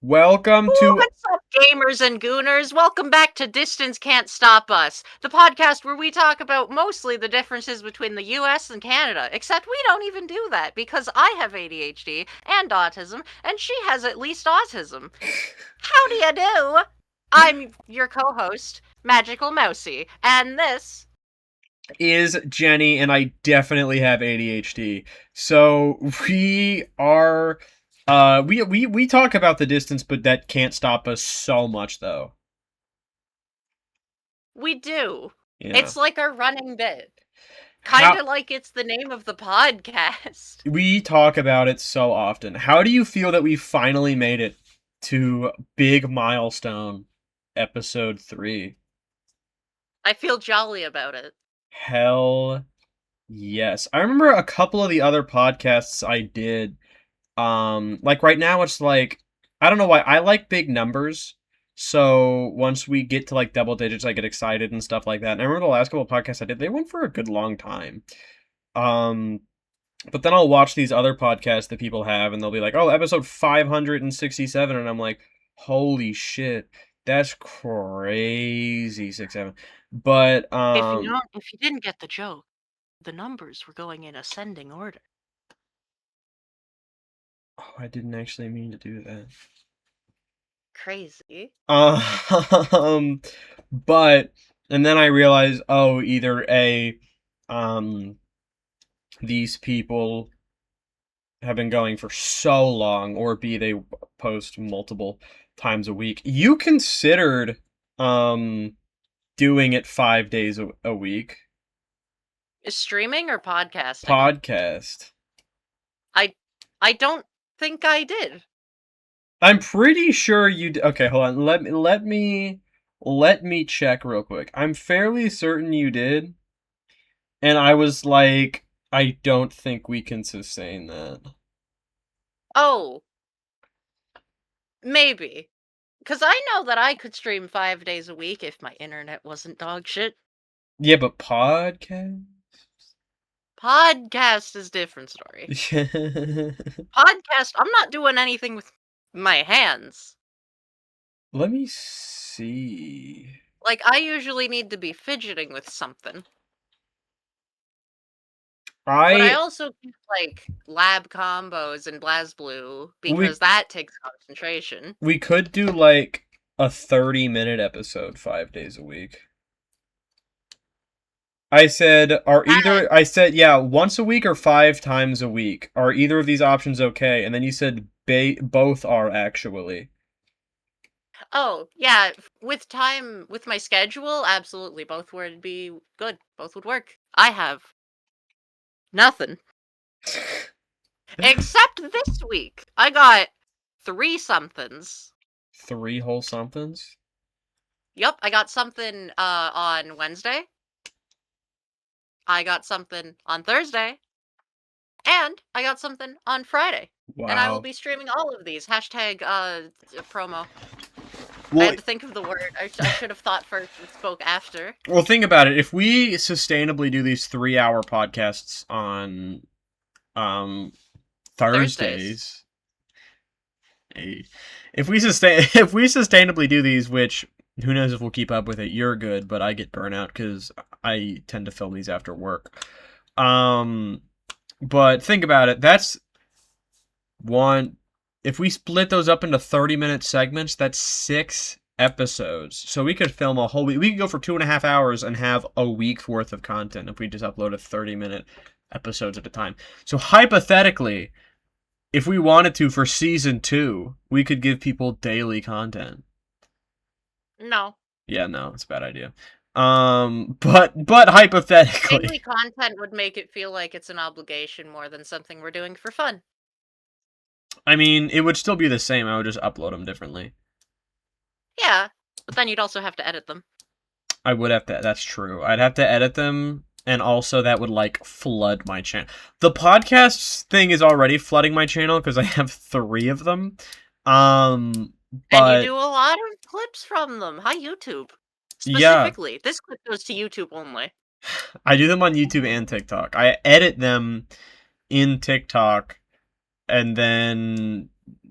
Welcome to. What's up, gamers and gooners? Welcome back to Distance Can't Stop Us, the podcast where we talk about mostly the differences between the US and Canada, except we don't even do that because I have ADHD and autism, and she has at least autism. How do you do? I'm your co host, MagicalMousey, and this. Is Jenny, and I definitely have ADHD. So we are. We talk about the distance, but that can't stop us so much, though. We do. Yeah. It's like our running bit. Kind How of like it's the name of the podcast. we talk about it so often. How do you feel that we finally made it to big milestone episode 3? I feel jolly about it. Hell yes. I remember a couple of the other podcasts I did. Like right now it's like I don't know why I like big numbers. So once we get to like double digits, I get excited and stuff like that. And I remember the last couple of podcasts I did, they went for a good long time. Um, but then I'll watch these other podcasts that people have, and they'll be like, "Oh, episode 567," and I'm like, "Holy shit, that's crazy, 6 7." But If you didn't get the joke, the numbers were going in ascending order. oh, I didn't actually mean to do that. Crazy. Um, but and then I realized, oh, either A, um, these people have been going for so long, or B, they post multiple times a week. You considered doing it 5 days a week Is streaming or podcasting? podcast. I don't think I did. I'm pretty sure you. Okay, hold on. Let me check real quick. I'm fairly certain you did. And I was like, I don't think we can sustain that. Oh, maybe. Because I know that I could stream 5 days a week if my internet wasn't dog shit. Yeah, but podcast? Podcast is different story. Podcast, I'm not doing anything with my hands. Let me see. Like, I usually need to be fidgeting with something. But I I also do, like, lab combos in BlazBlue we because that takes concentration. we could do like a 30-minute episode 5 days a week. That I said yeah, once a week or 5 times a week. Are either of these options okay? And then you said both are actually. Oh, yeah, with time, with my schedule, absolutely, both would be good. Both would work. I have nothing. Except this week. I got 3 somethings. 3 whole somethings? Yep, I got something on Wednesday. I got something on Thursday. And I got something on Friday. And I will Wow. be streaming all of these. Hashtag promo. I Well, had to think of the word. I should have thought first and spoke after. Well, think about it. If we sustainably do these 3-hour podcasts on um Thursdays. Thursdays, if we sustainably do these, which who knows if we'll keep up with it. You're good, but I get burnout because I tend to film these after work. Um, but think about it. That's one. If we split those up into 30-minute segments, that's 6 episodes. So we could film a whole week. We could go for 2.5 hours and have a week's worth of content if we just uploaded 30-minute episodes at a time. So hypothetically, if we wanted to for season 2, we could give people daily content. No. Yeah, no, it's a bad idea. But hypothetically, Daily content would make it feel like it's an obligation more than something we're doing for fun. I mean, it would still be the same. I would just upload them differently. Yeah, but then you'd also have to edit them. I would have to. That's true. I'd have to edit them, and also that would like flood my channel. The podcast thing is already flooding my channel because I have 3 of them. And But you do a lot of clips from them. Hi, YouTube. yeah, Specifically, this clip goes to YouTube only. I do them on YouTube and TikTok. I edit them in TikTok, and then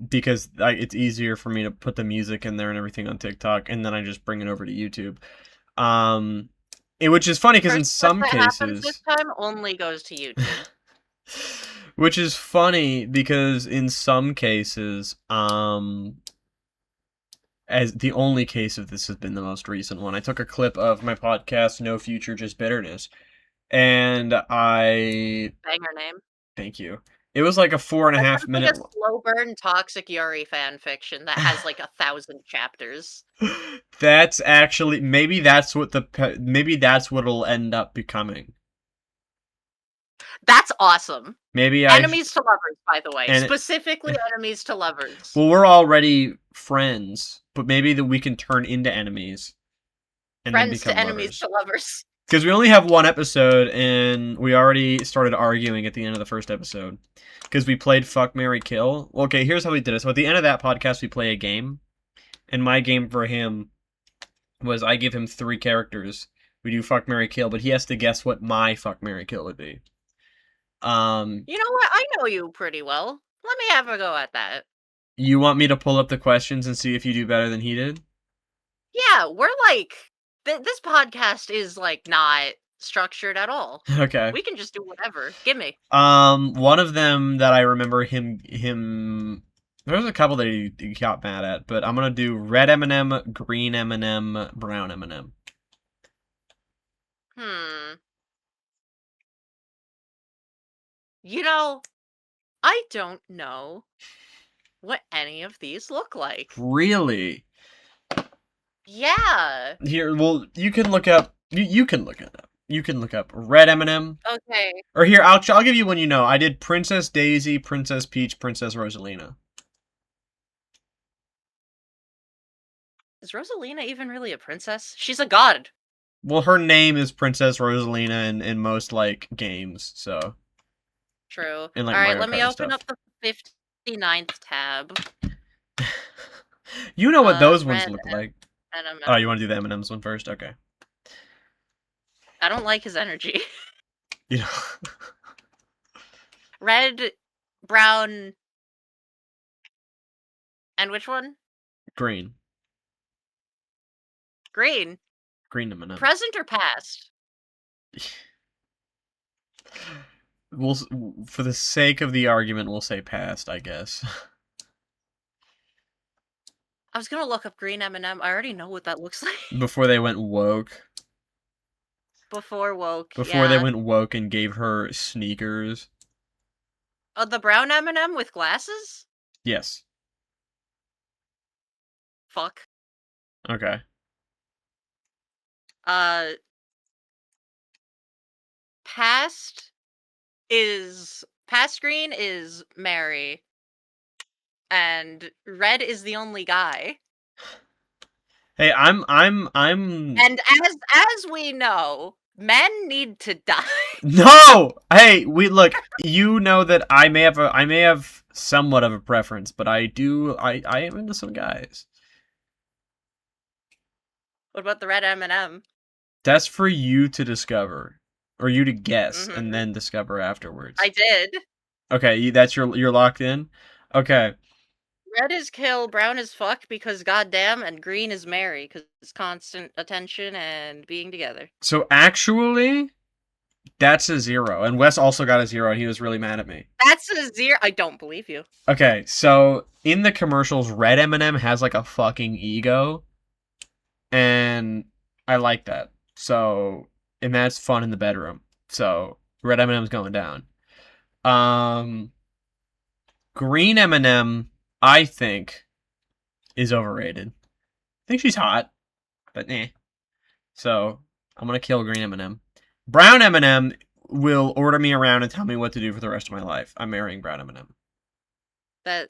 because it's easier for me to put the music in there and everything on TikTok, and then I just bring it over to YouTube. Which is funny because in First clip some that happens this cases, time only goes to YouTube. which is funny because in some cases, as the only case of this has been the most recent one. I took a clip of my podcast, No Future, Just Bitterness, and Banger name. thank you. It was like a 4.5 That's like minute. a slow burn toxic Yuri fan fiction that has like 1,000 chapters. That's actually maybe that's what it'll end up becoming. That's awesome. Maybe Enemies to lovers, by the way. and Specifically enemies to lovers. Well, we're already friends, but maybe that we can turn into enemies and then Friends become to enemies lovers. to lovers. Because we only have one episode, and we already started arguing at the end of the first episode. Because we played Fuck, Marry, Kill. Well, okay, here's how we did it. So at the end of that podcast, we play a game. And my game for him was I give him 3 characters. We do Fuck, Marry, Kill, but he has to guess what my Fuck, Marry, Kill would be. You know what? I know you pretty well. Let me have a go at that. You want me to pull up the questions and see if you do better than he did? Yeah, we're like... this podcast is, like, not structured at all. Okay. We can just do whatever. Gimme. One of them that I remember him... There's a couple that he got mad at, but I'm gonna do red M&M, green M&M, brown M&M. You know, I don't know what any of these look like. Really? Yeah. Here, well, you can look up... You can look it up. You can look up red M&M. Okay. Or here, I'll give you one you know. I did Princess Daisy, Princess Peach, Princess Rosalina. Is Rosalina even really a princess? She's a god. Well, her name is Princess Rosalina in most, like, games, so... True. And, like, Alright, Mario let me Kart open stuff. up the 59th tab. You know what those ones look like. M&M. Oh, you want to do the M&M's one first? Okay. I don't like his energy. You know. Red, brown, and which one? Green. Green. Green M&M. Present or past? We'll, for the sake of the argument, we'll say past, I guess. I was gonna look up green M&M. I already know what that looks like. Before they went woke. Before woke, Before they went woke and gave her sneakers. Oh, the brown M&M with glasses? Yes. Fuck. Okay. Past green is Mary. And red is the only guy. Hey, I'm And as we know, men need to die. No! Hey, look, you know that I may have somewhat of a preference, but I am into some guys. What about the red M&M? That's for you to discover. Or you to guess and then discover afterwards. I did. Okay, you're locked in? Okay. Red is kill, brown is fuck because goddamn, and green is marry because it's constant attention and being together. So actually, that's a 0. And Wes also got a 0 and he was really mad at me. That's a 0. I don't believe you. Okay, so in the commercials, red M&M has like a fucking ego. And I like that. So, and that's fun in the bedroom. So, red M&M's going down. Green M&M, I think, is overrated. I think she's hot, but eh. So, I'm gonna kill green M&M. Brown M&M will order me around and tell me what to do for the rest of my life. I'm marrying brown M&M. That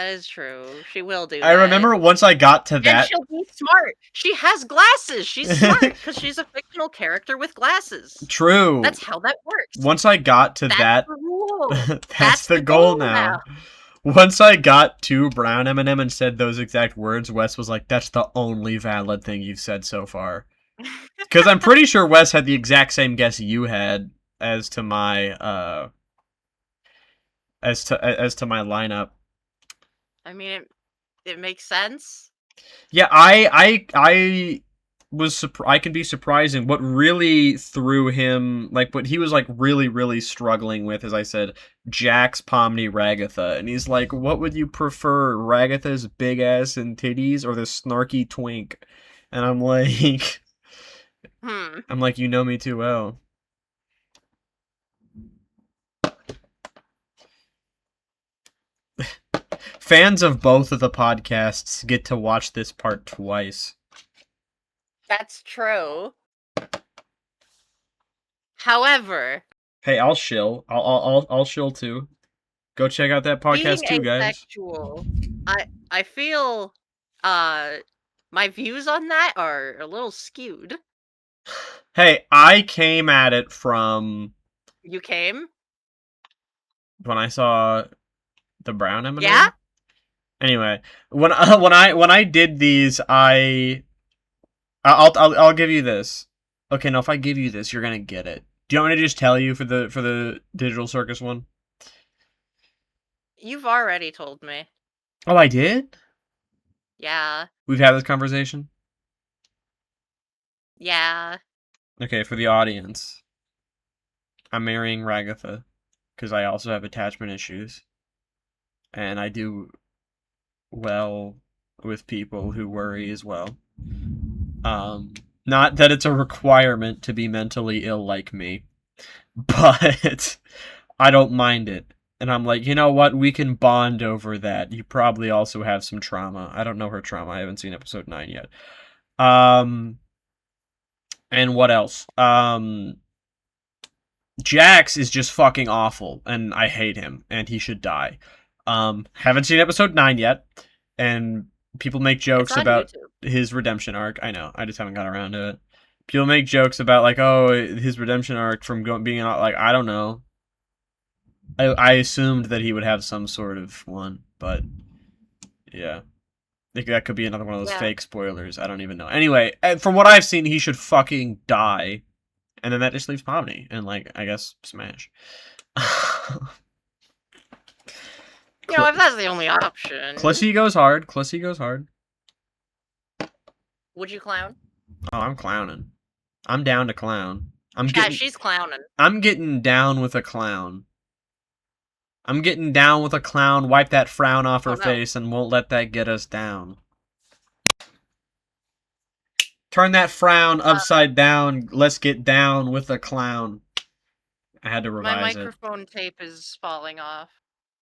is true. She will do that. I remember once I got to that... And she'll be smart. She has glasses. She's smart because she's a fictional character with glasses. True. That's how that works. Once I got to That's the rule. that's the goal now. Once I got to brown M&M and said those exact words, Wes was like, that's the only valid thing you've said so far. Because I'm pretty sure Wes had the exact same guess you had as to my as to my lineup. I mean, it makes sense. Yeah, I was I can be surprising. What really threw him, like, what he was like really struggling with, as I said, Jax, Pomni, Ragatha, and he's like, what would you prefer, Ragatha's big ass and titties or the snarky twink? And I'm like, you know me too well. Fans of both of the podcasts get to watch this part twice. That's true. However, hey, I'll shill. I'll shill too. Go check out that podcast being too, guys. asexual, I feel my views on that are a little skewed. Hey, I came at it from You came? when I saw the brown M&M. Yeah? Anyway, when I did these, I'll give you this. Okay, no, if I give you this, you're gonna get it. Do you want me to just tell you for the Digital Circus one? You've already told me. Oh, I did? Yeah. We've had this conversation? Yeah. Okay, for the audience. I'm marrying Ragatha because I also have attachment issues. And I do well with people who worry as well. Not that it's a requirement to be mentally ill like me, but I don't mind it. And I'm like, you know what? We can bond over that. You probably also have some trauma. I don't know her trauma. I haven't seen episode 9 yet. And what else? Jax is just fucking awful, and I hate him, and he should die. Haven't seen episode 9 yet, and people make jokes about his redemption arc. I know, I just haven't got around to it. People make jokes about, like, oh, his redemption arc from being, like, I don't know. I assumed that he would have some sort of one, but yeah. I think that could be another one of those fake spoilers. I don't even know. Anyway, from what I've seen, he should fucking die. And then that just leaves Pomni. And, like, I guess, smash. You know, if that's the only option. Clissy goes hard. Clissy goes hard. Would you clown? Oh, I'm clowning. I'm down to clown. She's clowning. I'm getting down with a clown. I'm getting down with a clown, wipe that frown off her face, and won't let that get us down. Turn that frown upside down, let's get down with a clown. I had to revise My microphone tape is falling off.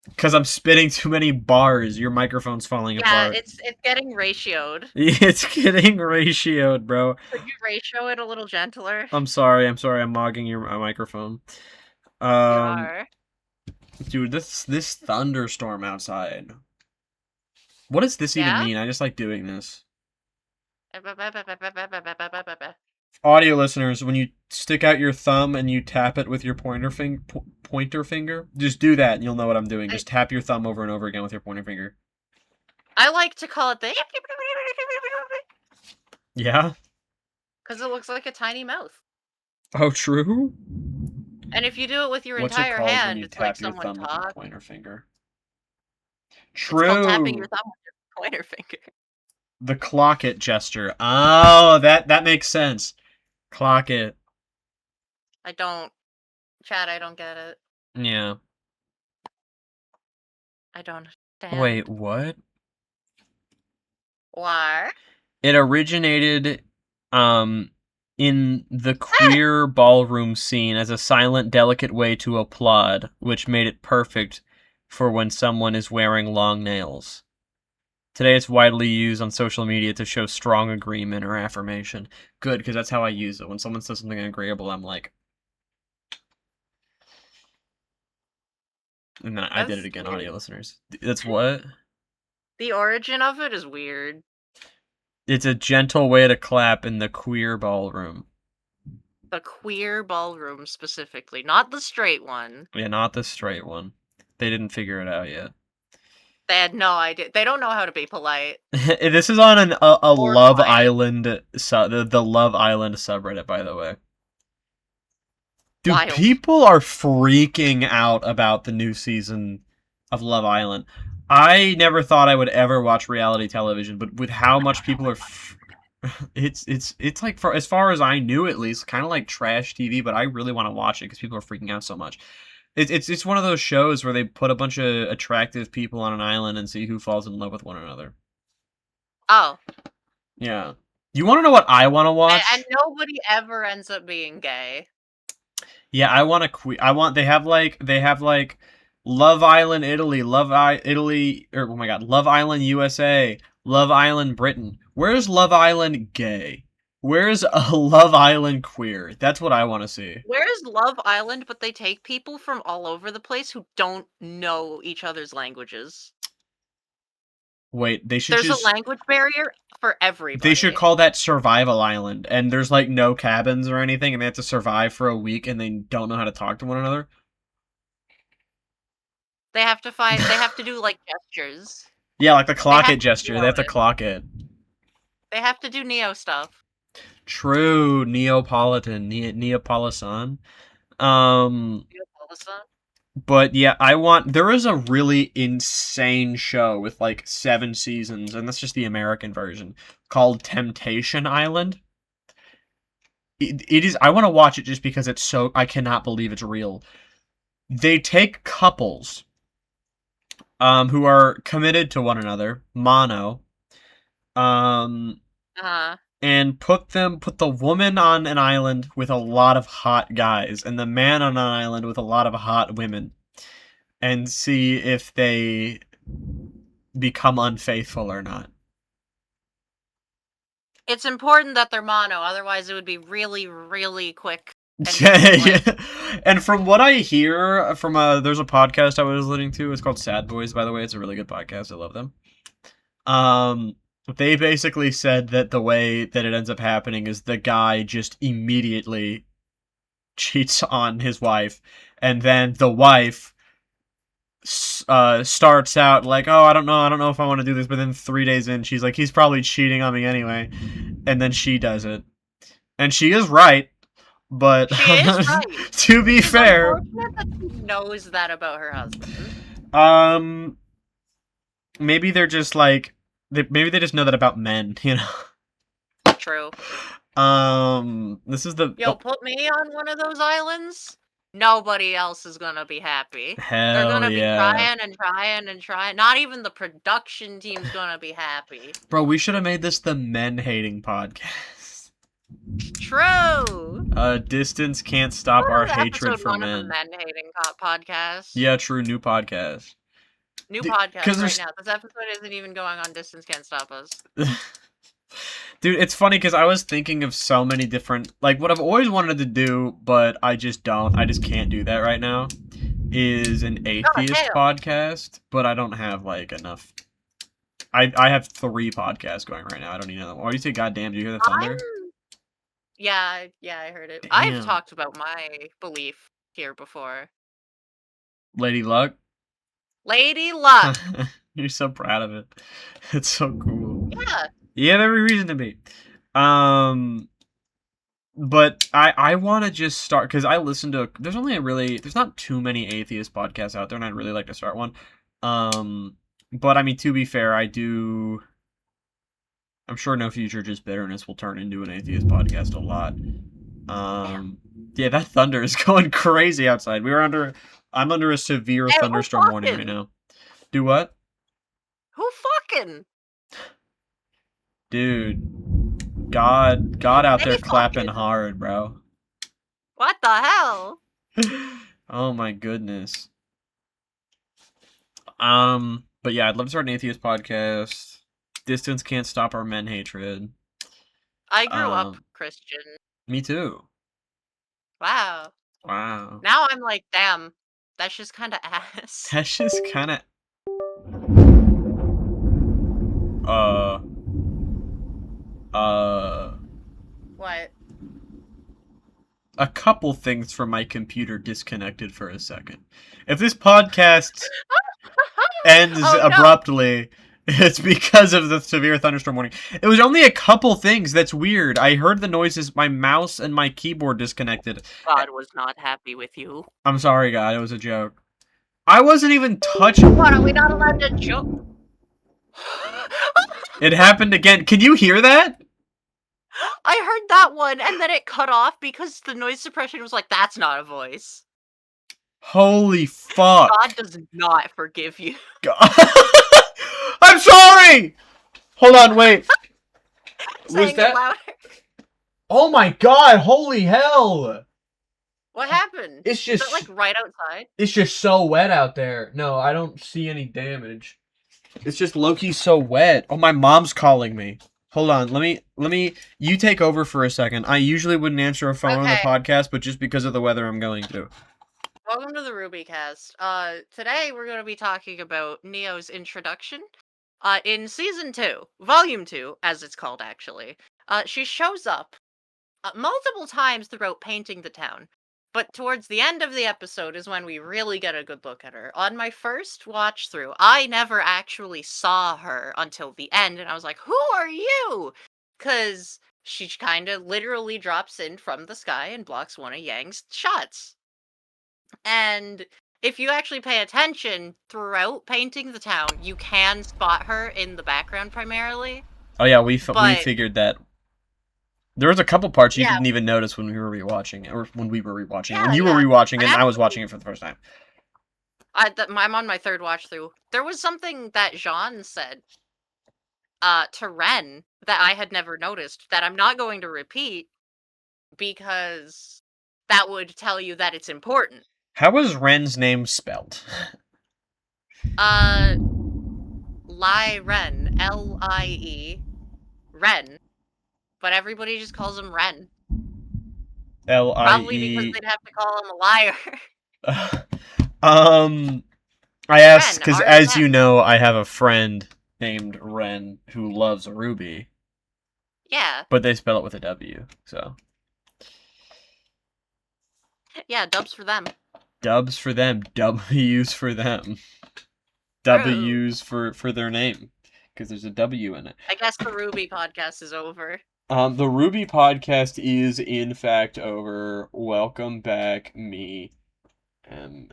Because I'm spitting too many bars, your microphone's falling apart. Yeah, it's getting ratioed. It's getting ratioed, bro. Could you ratio it a little gentler? I'm sorry, I'm mogging your microphone. You are. Dude, this thunderstorm outside. What does this even mean? I just like doing this. Audio listeners, when you stick out your thumb and you tap it with your pointer finger, just do that and you'll know what I'm doing. Just tap your thumb over and over again with your pointer finger. I like to call it the... Yeah? Because it looks like a tiny mouth. Oh, true? And if you do it with your entire hand, it's like someone talking. Pointer finger. True. It's called tapping your thumb with your pointer finger. The clock it gesture. Oh, that makes sense. Clock it. I don't get it. Yeah. I don't understand. Wait, what? Why? It originated in the queer ballroom scene as a silent, delicate way to applaud, which made it perfect for when someone is wearing long nails. Today it's widely used on social media to show strong agreement or affirmation. Good, because that's how I use it. When someone says something agreeable, I'm like... And then I did it again, audio listeners. That's what? The origin of it is weird. It's a gentle way to clap in the queer ballroom. The queer ballroom, specifically. Not the straight one. Yeah, not the straight one. They didn't figure it out yet. They had no idea. They don't know how to be polite. This is on a Love Island, the Love Island subreddit, by the way. Dude, people are freaking out about the new season of Love Island. I never thought I would ever watch reality television, but with how much people are, it's like for as far as I knew at least, kind of like trash TV. But I really want to watch it because people are freaking out so much. It's one of those shows where they put a bunch of attractive people on an island and see who falls in love with one another. Oh. Yeah. You want to know what I want to watch? And nobody ever ends up being gay. Yeah, I want to they have like Love Island Italy, Love Island USA, Love Island Britain. Where's Love Island gay? Where's a Love Island queer? That's what I want to see. Where's Love Island, but they take people from all over the place who don't know each other's languages? Wait, There's a language barrier for everybody. They should call that Survival Island, and there's like no cabins or anything, and they have to survive for a week, and they don't know how to talk to one another. They have to do like gestures. Yeah, like the clock it gesture. They have to clock it. They have to do Neo stuff. True, Neapolitan, Neapolitan. Neapolitan. But yeah, there is a really insane show with like 7 seasons, and that's just the American version, called Temptation Island. It is, I want to watch it just because it's so, I cannot believe it's real. They take couples who are committed to one another, mono, and put the woman on an island with a lot of hot guys, and the man on an island with a lot of hot women, and see if they become unfaithful or not. It's important that they're mono, otherwise it would be really, really quick. And from what I hear from there's a podcast I was listening to, it's called Sad Boys, by the way. It's a really good podcast. I love them. They basically said that the way that it ends up happening is the guy just immediately cheats on his wife, and then the wife starts out like, oh, I don't know if I want to do this, but then 3 days in, she's like, he's probably cheating on me anyway, and then she does it, and she is right, but she is right. To be fair, unfortunate that she knows that about her husband. Maybe they're just like, maybe they just know that about men, you know. True. This is the put me on one of those islands. Nobody else is gonna be happy. Hell They're gonna be trying and trying and trying. Not even the production team's gonna be happy. Bro, we should have made this the men-hating podcast. True. Distance can't stop our hatred for men. Men-hating podcast. Yeah, true. New podcast. New podcast right now. This episode isn't even going on Distance Can't Stop Us. Dude, it's funny because I was thinking of so many different, like, what I've always wanted to do, but I just can't do that right now, is an atheist podcast, but I don't have, like, enough. I have 3 podcasts going right now. I don't need another one. Why do you say goddamn? Do you hear the thunder? Yeah, I heard it. Damn. I've talked about my belief here before. Lady Luck? Lady Luck! You're so proud of it. It's so cool. Yeah. You have every reason to be. But I want to just start, because I listen to, there's not too many atheist podcasts out there, and I'd really like to start one. But I mean, to be fair, I'm sure No Future Just Bitterness will turn into an atheist podcast a lot. Yeah, that thunder is going crazy outside. I'm under a severe thunderstorm warning right now. Do what? Who fucking? Dude, God out there clapping hard, bro. What the hell? Oh my goodness. But yeah, I'd love to start an atheist podcast. Distance can't stop our men hatred. I grew up Christian. Me too. Wow. Now I'm like, damn, that's just kind of ass. That's just kind of. What? A couple things from my computer disconnected for a second. If this podcast ends abruptly, it's because of the severe thunderstorm warning. It was only a couple things. That's weird. I heard the noises. My mouse and my keyboard disconnected. God was not happy with you. I'm sorry, God. It was a joke. I wasn't even touching. What, are we not allowed to joke? It happened again. Can you hear that? I heard that one, and then it cut off because the noise suppression was like, that's not a voice. Holy fuck. God does not forgive you. I'm sorry! Hold on, wait. Saying it louder. Oh my god, holy hell! What happened? It's just... Is it, like, right outside? It's just so wet out there. No, I don't see any damage. It's just Loki's so wet. Oh, my mom's calling me. Hold on, let me, you take over for a second. I usually wouldn't answer a phone on the podcast, but just because of the weather, I'm going to. Welcome to the RubyCast. Today we're going to be talking about Neo's introduction. In Season 2, Volume 2, as it's called actually, she shows up multiple times throughout painting the town. But towards the end of the episode is when we really get a good look at her. On my first watch through, I never actually saw her until the end, and I was like, who are you? Because she kind of literally drops in from the sky and blocks one of Yang's shots. And if you actually pay attention throughout painting the town, you can spot her in the background primarily. Oh yeah, we figured that. There was a couple parts you didn't even notice when we were rewatching, or when we were rewatching. Yeah, when you were rewatching, and I was watching it for the first time. I'm on my third watch through. There was something that Jean said to Ren that I had never noticed that I'm not going to repeat because that would tell you that it's important. How was Ren's name spelled? Lie Ren, L-I-E, Ren. But everybody just calls him Ren. L-I-E. Probably because they'd have to call him a liar. I asked because, as you know, I have a friend named Ren who loves Ruby. Yeah. But they spell it with a W, so. Yeah, dubs for them. Dubs for them. W's for them. W's for their name. Because there's a W in it. I guess the Ruby podcast is over. The Ruby podcast is, in fact, over. Welcome back, me. And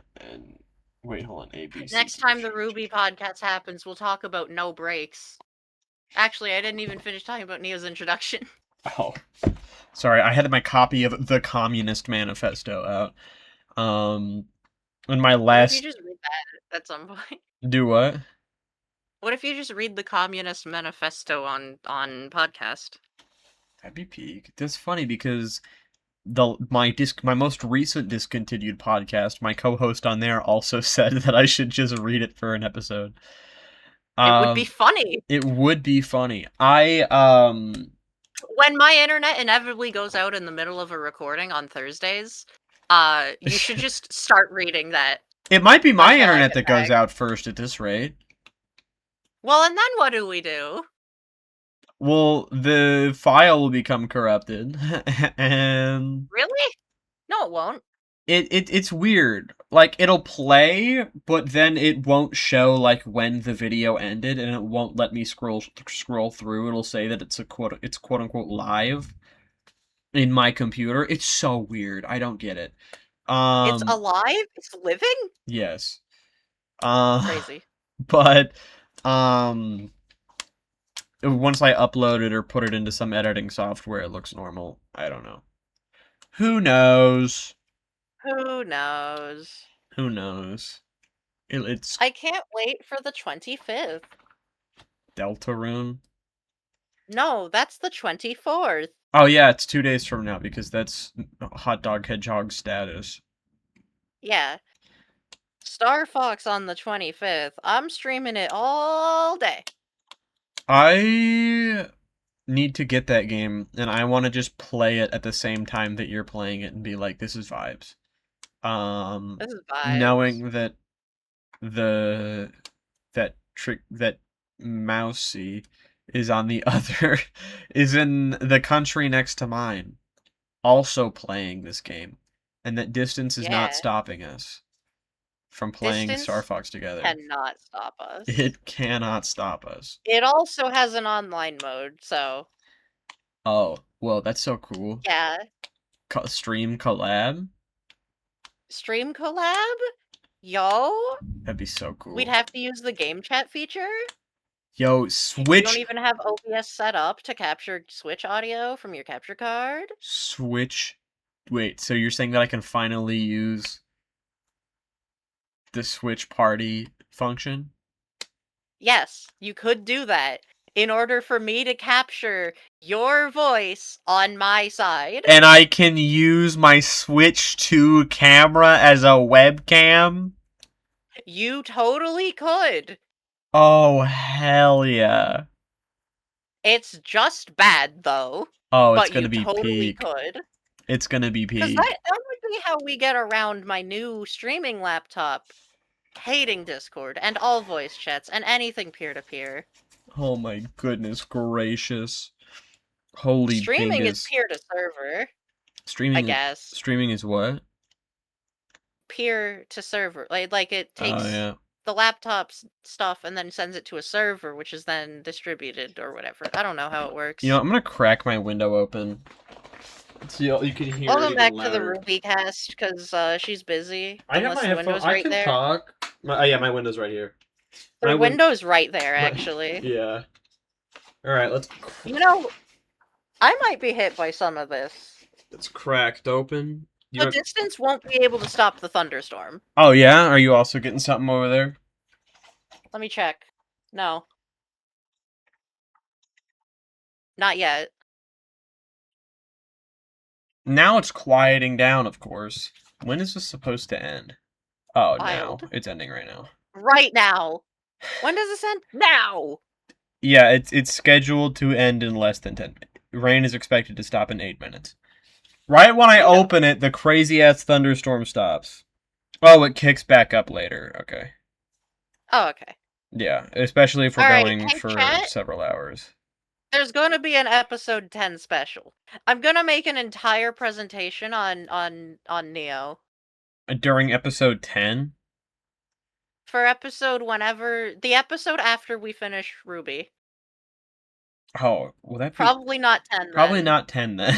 wait, hold on. ABC. Next time the Ruby podcast happens, we'll talk about no breaks. Actually, I didn't even finish talking about Neo's introduction. Oh. Sorry, I had my copy of the Communist Manifesto out. In my last... What if you just read that at some point? Do what? What if you just read the Communist Manifesto on podcast? That'd be peak. That's funny because my most recent discontinued podcast, my co-host on there also said that I should just read it for an episode. It would be funny. It would be funny. When my internet inevitably goes out in the middle of a recording on Thursdays, you should just start reading that. It might be my internet that goes out first at this rate. Well, and then what do we do? Well, the file will become corrupted, and... Really? No, it won't. It's weird. Like, it'll play, but then it won't show, like, when the video ended, and it won't let me scroll through. It'll say that it's quote-unquote live in my computer. It's so weird. I don't get it. It's alive? It's living? Yes. Crazy. But, once I upload it or put it into some editing software, it looks normal. I don't know. Who knows? Who knows? Who knows? It's... I can't wait for the 25th. Deltarune? No, that's the 24th. Oh yeah, it's 2 days from now because that's Hot Dog Hedgehog status. Yeah. Star Fox on the 25th. I'm streaming it all day. I need to get that game, and I want to just play it at the same time that you're playing it and be like, this is vibes. This is vibes. Knowing that that Mousey is on the other, is in the country next to mine, also playing this game, and that distance is not stopping us from playing Star Fox together. Cannot stop us. It cannot stop us. It also has an online mode, so... Oh, well, that's so cool. Yeah. Stream collab? Stream collab? Yo, That'd be so cool. we'd have to use the game chat feature. Yo, You Switch. don't even have OBS set up to capture Switch audio from your capture card. Switch. Wait, so you're saying that I can finally use the Switch party function? Yes, you could do that in order for me to capture your voice on my side. And I can use my Switch 2 camera as a webcam? You totally could. Oh, hell yeah. It's just bad, though. Oh, it's but gonna you be totally peak. could. It's gonna be Because peak. that would be how we get around my new streaming laptop hating Discord and all voice chats and anything peer-to-peer. Oh my goodness gracious. Holy Streaming is bingus. peer-to-server, Streaming I guess. Streaming is what? Peer-to-server. Like it takes yeah. the laptop's stuff and then sends it to a server, which is then distributed or whatever. I don't know how it works. You know, I'm gonna crack my window open. So you can hear Welcome it back even to the louder. Ruby cast, because she's busy. I have unless my the headphones. window's I right can there. talk. My window's right here. The window's right there, actually. Yeah. Alright, let's... You know, I might be hit by some of this. It's cracked open. The distance won't be able to stop the thunderstorm. Oh, yeah? Are you also getting something over there? Let me check. No. Not yet. Now it's quieting down, of course. When is this supposed to end? Oh, Wild. now. It's ending right now. Right now. When does this end? Now! Yeah, it's scheduled to end in less than 10 minutes. Rain is expected to stop in 8 minutes. Right when I open it, the crazy-ass thunderstorm stops. Oh, it kicks back up later. Okay. Oh, okay. Yeah, especially if we're All right, going hey, for chat. several hours. There's going to be an episode 10 special. I'm going to make an entire presentation on Neo. During episode 10? For episode whenever... The episode after we finish Ruby. Oh, will that be... Probably not 10 Probably then. not 10 then.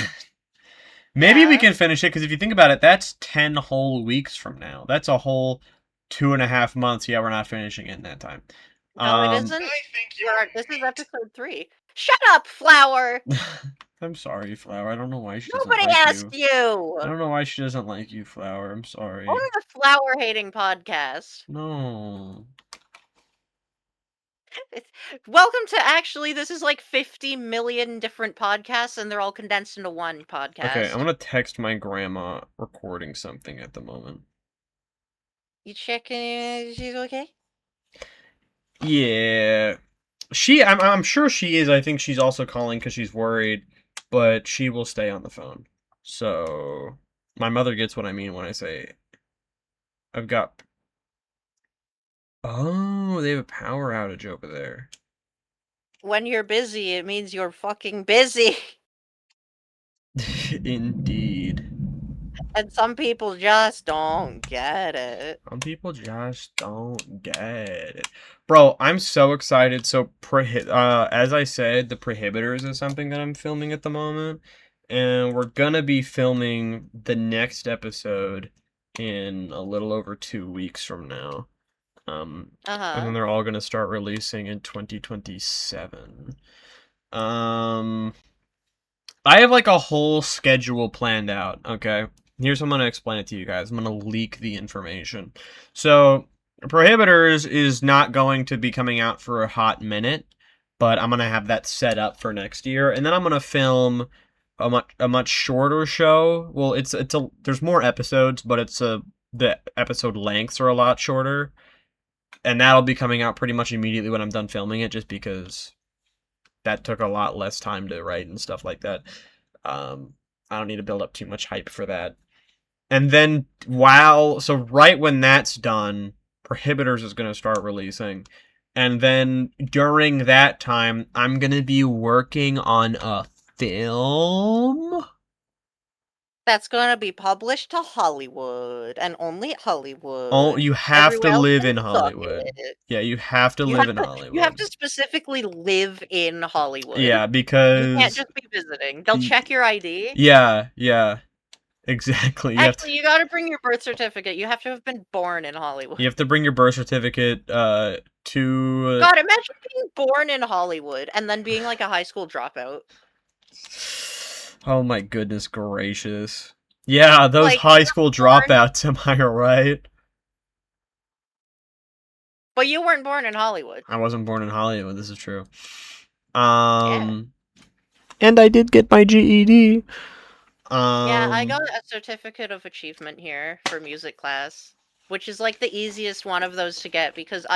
Maybe we can finish it, because if you think about it, that's 10 whole weeks from now. That's a whole 2.5 months. Yeah, we're not finishing it in that time. No, it isn't. This is episode 3. Shut up, Flower! I'm sorry, Flower. I don't know why she doesn't Nobody like asked you. you! I don't know why she doesn't like you, Flower. I'm sorry. Only the flower-hating podcast. No. Welcome to actually, this is like 50 million different podcasts, and they're all condensed into one podcast. Okay, I'm gonna text my grandma recording something at the moment. You checking she's okay? Yeah. I'm sure she is. I think she's also calling because she's worried, but she will stay on the phone. So, my mother gets what I mean when I say I've got... Oh, they have a power outage over there. When you're busy, it means you're fucking busy. Indeed. And some people just don't get it. Some people just don't get it. Bro, I'm so excited. So, as I said, the Prohibitors is something that I'm filming at the moment. And we're gonna be filming the next episode in a little over 2 weeks from now. And then they're all gonna start releasing in 2027. I have like a whole schedule planned out, okay? Here's how I'm going to explain it to you guys. I'm going to leak the information. So, Prohibitors is not going to be coming out for a hot minute, but I'm going to have that set up for next year. And then I'm going to film a much shorter show. Well, there's more episodes, but the episode lengths are a lot shorter. And that'll be coming out pretty much immediately when I'm done filming it, just because that took a lot less time to write and stuff like that. I don't need to build up too much hype for that. And then, so right when that's done, Prohibitors is going to start releasing. And then during that time, I'm going to be working on a film. That's going to be published to Hollywood, and only Hollywood. Oh, you have to live in Hollywood. Yeah, you have to live in Hollywood. You have to specifically live in Hollywood. Yeah, because... You can't just be visiting. They'll check your ID. Yeah, yeah. Exactly. Actually, you gotta bring your birth certificate. You have to have been born in Hollywood. You have to bring your birth certificate to. God, imagine being born in Hollywood and then being like a high school dropout. Oh my goodness gracious. Yeah, those Like, high you're school born, dropouts, am I right? but you weren't born in Hollywood. I wasn't born in Hollywood, this is true. Yeah. And I did get my GED. Yeah, I got a certificate of achievement here for music class, which is like the easiest one of those to get because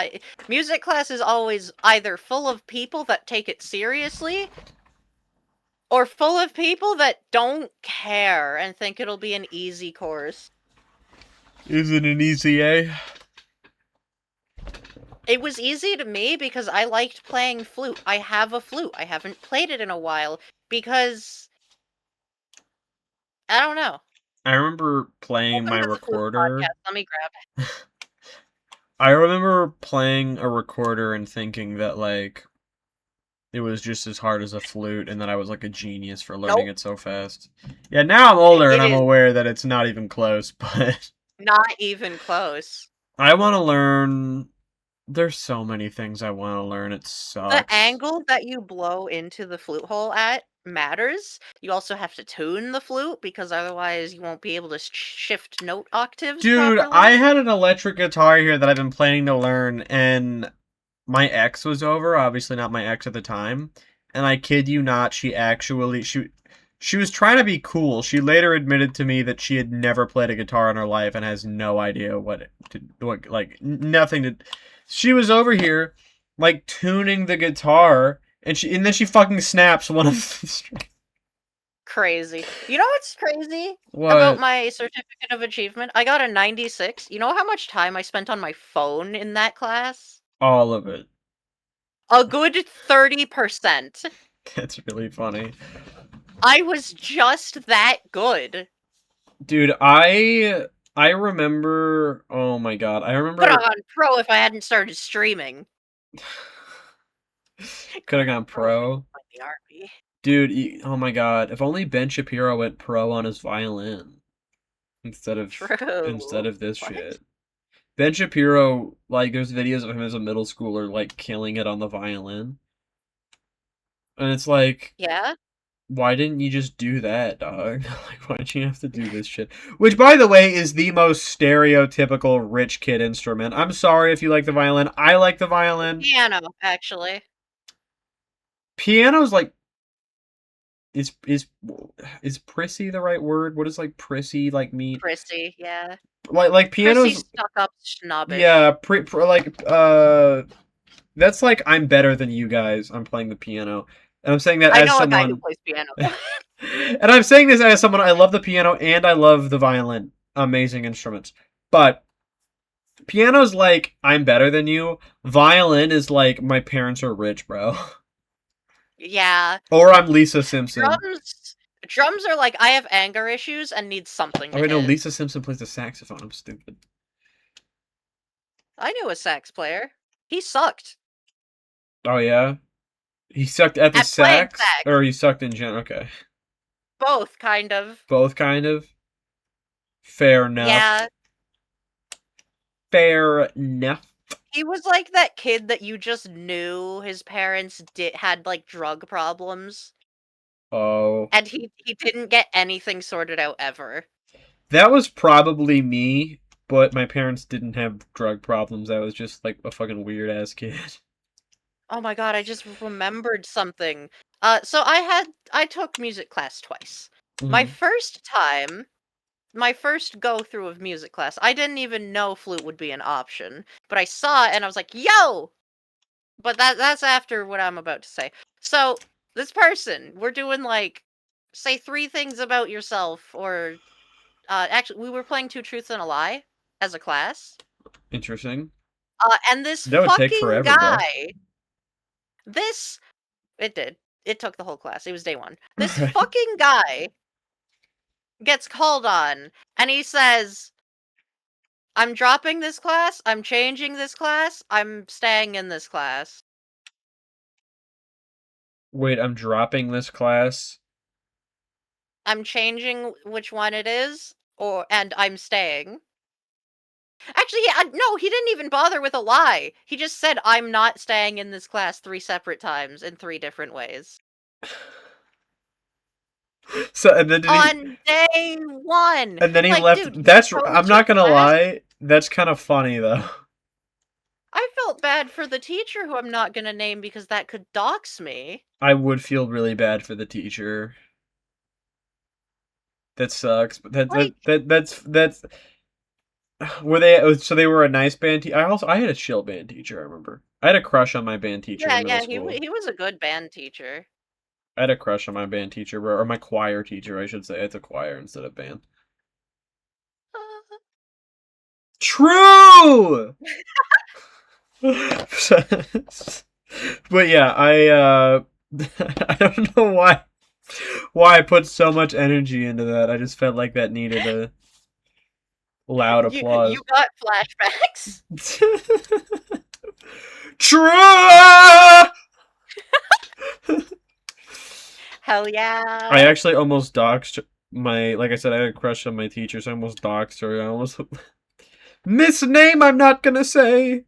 music class is always either full of people that take it seriously or full of people that don't care and think it'll be an easy course. Is it an easy A? It was easy to me because I liked playing flute. I have a flute. I haven't played it in a while because I don't know. I remember playing my Welcome to the flute recorder. podcast. Let me grab it. I remember playing a recorder and thinking that, like, it was just as hard as a flute and that I was, like, a genius for learning Nope. it so fast. Yeah, now I'm older and It I'm is aware that it's not even close, but not even close. I want to learn. There's so many things I want to learn. It The sucks. angle that you blow into the flute hole at matters. You also have to tune the flute because otherwise you won't be able to shift note octaves Dude, I properly. had an electric guitar here that I've been planning to learn, and my ex was over, obviously not my ex at the time, and I kid you not, she was trying to be cool. She later admitted to me that she had never played a guitar in her life and has no idea what like nothing to. She was over here, like tuning the guitar, and then she fucking snaps one of the strings. Crazy. You know what's crazy about What? my certificate of achievement? I got a 96. You know how much time I spent on my phone in that class? All of it. A good 30%. That's really funny. I was just that good. Dude, I remember. Oh my god, I Could have remember. gone pro if I hadn't started streaming. Could have gone Pro for pro. the army. Dude, oh my god, if only Ben Shapiro went pro on his violin instead of True. this What? shit. Ben Shapiro, like, there's videos of him as a middle schooler, like, killing it on the violin. And it's like, Yeah? why didn't you just do that, dog? Like, why'd you have to do this shit? Which, by the way, is the most stereotypical rich kid instrument. I'm sorry if you like the violin. I like the violin. Piano, actually. Piano's like is prissy the right word? What is like prissy like mean? Prissy, yeah. Like Prissy, piano's stuck up, snobbish. yeah, like that's like I'm better than you guys. I'm playing the piano. And I'm saying that I as know a guy who someone plays piano. and I'm saying this as someone I love the piano and I love the violin. Amazing instruments. But piano's like I'm better than you. Violin is like my parents are rich, bro. Yeah. Or I'm Lisa Simpson. Drums are like, I have anger issues and need something Oh to wait, no, hit. Lisa Simpson plays the saxophone. I'm stupid. I knew a sax player. He sucked. Oh yeah? He sucked at the At playing sax? sax. Or he sucked in general? Okay. Both, kind of. Both kind of? Fair enough. Yeah. Fair enough. He was like that kid that you just knew his parents had like drug problems. Oh. And he didn't get anything sorted out ever. That was probably me, but my parents didn't have drug problems. I was just like a fucking weird ass kid. Oh my god, I just remembered something. So I took music class twice. My Mhm. first time, my first go through of music class, I didn't even know flute would be an option, but I saw it and I was like, "Yo!" But that's after what I'm about to say. So, this person, we're doing like say three things about yourself or actually we were playing two truths and a lie as a class. Interesting. And this That would take fucking forever, bro. guy, this it did. It took the whole class. It was day 1. This Alright. fucking guy gets called on and he says, "I'm dropping this class, I'm changing this class, I'm staying in this class." Wait, I'm dropping this class. I'm changing which one it is, and I'm staying. Actually, yeah, no, he didn't even bother with a lie. He just said, I'm not staying in this class 3 separate times in 3 different ways. So and then did he? On day 1! And then he Like, left. dude, you That's. I'm chose your not gonna class? lie. That's kind of funny though. I felt bad for the teacher who I'm not gonna name because that could dox me. I would feel really bad for the teacher. That sucks. But Like, that's. Were they? So they were a nice band. I had a chill band teacher. I remember. I had a crush on my band teacher yeah, in middle yeah, school. he was a good band teacher. I had a crush on my band teacher, or my choir teacher, I should say. It's a choir instead of band. True. But yeah, I don't know why I put so much energy into that. I just felt like that needed a loud You applause. got flashbacks? True. Hell yeah. I actually almost doxed like I said, I had a crush on my teacher, so I almost doxed her. I almost Miss Name I'm not gonna say.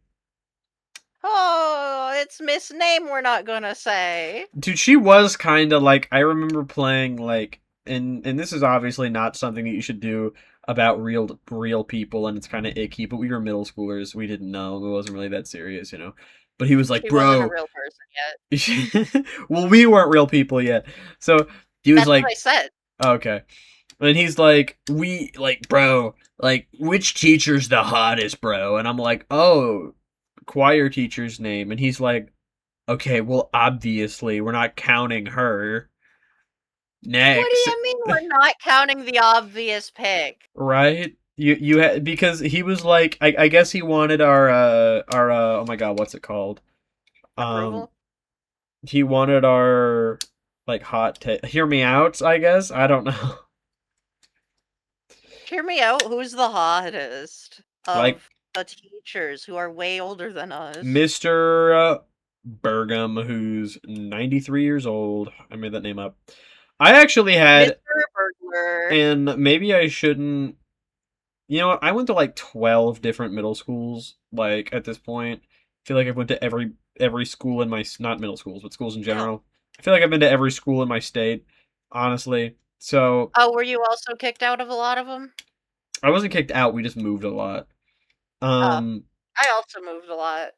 Oh, it's Miss Name we're not gonna say. Dude, she was kind of like, I remember playing like, and this is obviously not something that you should do about real people, and it's kind of icky. But we were middle schoolers, we didn't know, it wasn't really that serious, you know. But he was like, She wasn't a bro. real person yet. Well, we weren't real people yet, so he was That's what like, I said. okay. And he's like, bro, like, which teacher's the hottest, bro? And I'm like, oh, choir teacher's name. And he's like, okay, well, obviously, we're not counting her. What do Next. you mean we're not counting the obvious pick? Right? Because he was like, I guess he wanted our oh my god, what's it called? Um, Approval? he wanted our, like, hear me out, I guess? I don't know. Hear me out. Who's the hottest Like, of the teachers who are way older than us? Mr. Burgum, who's 93 years old. I made that name up. I actually had, Mr. Burglar. and maybe I shouldn't. You know what? I went to like 12 different middle schools. Like at this point, I feel like I've went to every school in my, not middle schools, but schools in general. I feel like I've been to every school in my state, honestly. So Oh, were you also kicked out of a lot of them? I wasn't kicked out. We just moved a lot. Oh, Um. I also moved a lot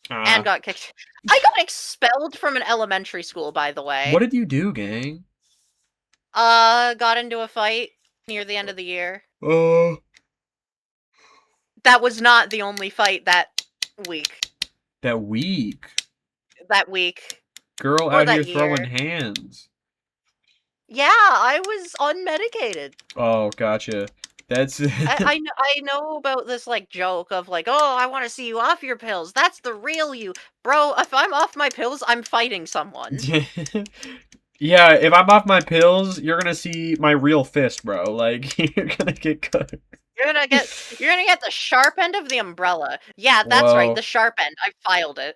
and Ah. got kicked. I got expelled from an elementary school, by the way. What did you do, gang? Got into a fight near the end of the year. Oh. That was not the only fight that week. That week. That week. Girl Or out here that throwing year. hands. Yeah, I was unmedicated. Oh, gotcha. That's I know about this, like, joke of, like, "Oh, I wanna see you off your pills. That's the real you." Bro, if I'm off my pills, I'm fighting someone. Yeah, if I'm off my pills, you're gonna see my real fist, bro. Like, you're gonna get cooked. You're gonna get the sharp end of the umbrella. Yeah, that's right, Whoa. the sharp end. I filed it.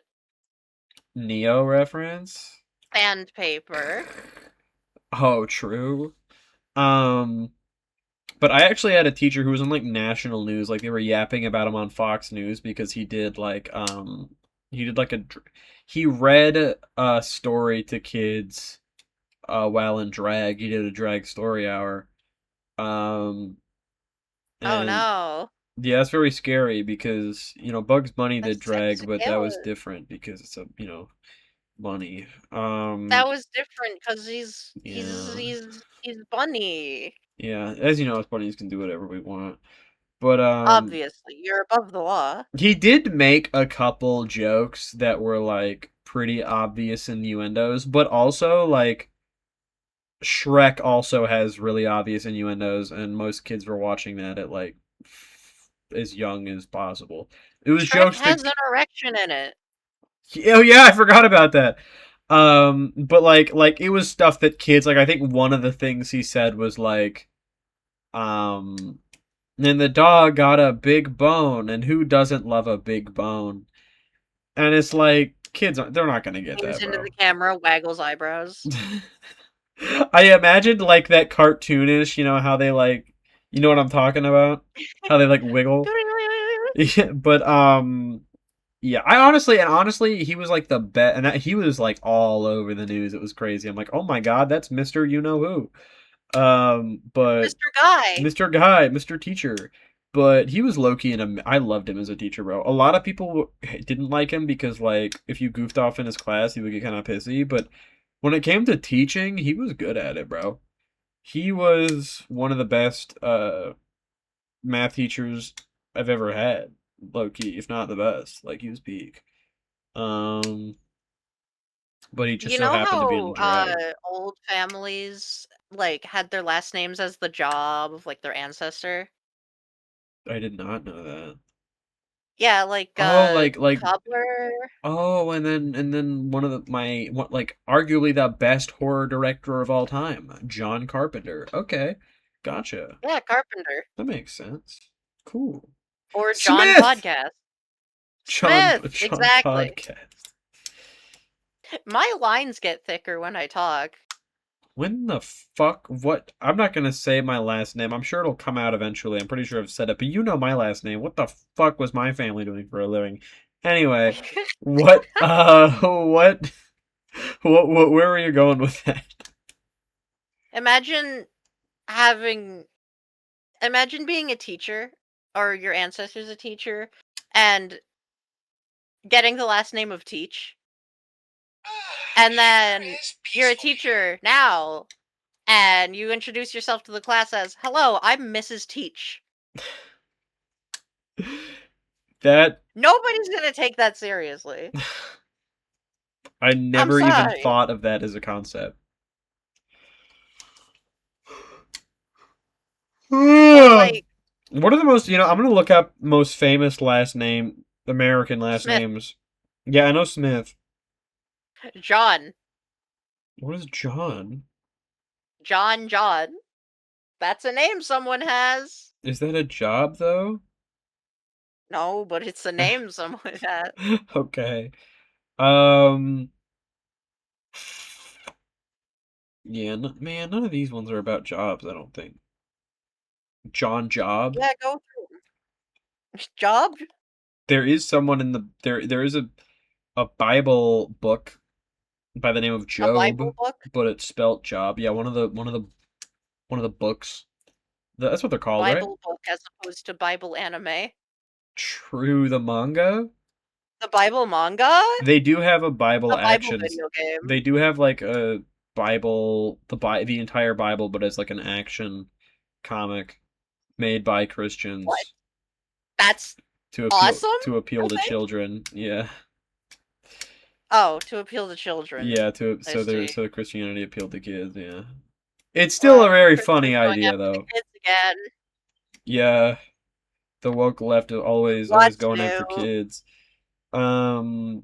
Neo reference? Sandpaper. Oh, true. But I actually had a teacher who was on like national news, like they were yapping about him on Fox News because he did like he read a story to kids while in drag. He did a drag story hour. Um Oh, and no. yeah, that's very scary because, Bugs Bunny did That's drag, but that was scary. different because it's money. That was different because Yeah. he's bunny. Yeah, as you know, us bunnies can do whatever we want. But Obviously, you're above the law. he did make a couple jokes that were like pretty obvious innuendos, but also like Shrek also has really obvious innuendos, and most kids were watching that at like as young as possible. It was Shrek jokes has that, an erection in it. oh yeah, I forgot about that. But like it was stuff that kids, like, I think one of the things he said was like, um, and the dog got a big bone, and who doesn't love a big bone? And it's like, kids, they're not gonna get Leans that, into bro. the camera, waggles eyebrows. I imagined like that cartoonish, how they like, you know what I'm talking about? How they like wiggle. Yeah, but yeah, honestly, he was like the best, and he was like all over the news. It was crazy. I'm like, oh my god, that's Mister You Know Who. But Mr. Guy. Mr. Guy, Mr. Teacher. But he was low key and I loved him as a teacher, bro. A lot of people didn't like him because like if you goofed off in his class, he would get kind of pissy. But when it came to teaching, he was good at it, bro. He was one of the best math teachers I've ever had, low key, if not the best. Like he was peak. Um, but he just You so know happened to be in the how draft. old families like had their last names as the job of like their ancestor? I did not know that. Yeah, like Oh, like cobbler. oh, and then one of what like arguably the best horror director of all time, John Carpenter. Okay, gotcha. Yeah, carpenter. That makes sense. Cool. Or John Smith. Podcast. John Smith, John exactly. Podcast. My lines get thicker when I talk. When the fuck? What? I'm not gonna say my last name. I'm sure it'll come out eventually. I'm pretty sure I've said it, but you know my last name. What the fuck was my family doing for a living? Anyway, what? What? What? Where are you going with that? Imagine having imagine being a teacher or your ancestor's a teacher and getting the last name of Teach. And then you're a teacher now and you introduce yourself to the class as, "Hello, I'm Mrs. Teach." That Nobody's going to take that seriously. I I'm never even sorry. thought of that as a concept. Or like What are the most, I'm gonna look up most famous American last Smith, names. Yeah, I know Smith. John, What is John? John. That's a name someone has. Is that a job though? No, but it's a name someone has. Okay. Um. Yeah, man, none of these ones are about jobs. I don't think. John Job. Yeah, go through 'em. Job? There is someone in the there. There is a Bible book by the name of A Bible Job, book? but it's spelt Job. Yeah, one of the books. That's what they're called, right? Bible book as opposed to Bible anime. True, the manga. The Bible manga? They do have a Bible The Bible actions. video game. They do have like a Bible, the entire Bible, but as like an action comic made by What? Christians That's to appeal awesome, to appeal I to think. children. Yeah, Oh, to appeal to children. yeah. I see. So Christianity appealed to kids. Yeah, it's still a Well, very Christians funny going idea after the though. kids again. Yeah, the woke left is always What's going after new? kids. Um,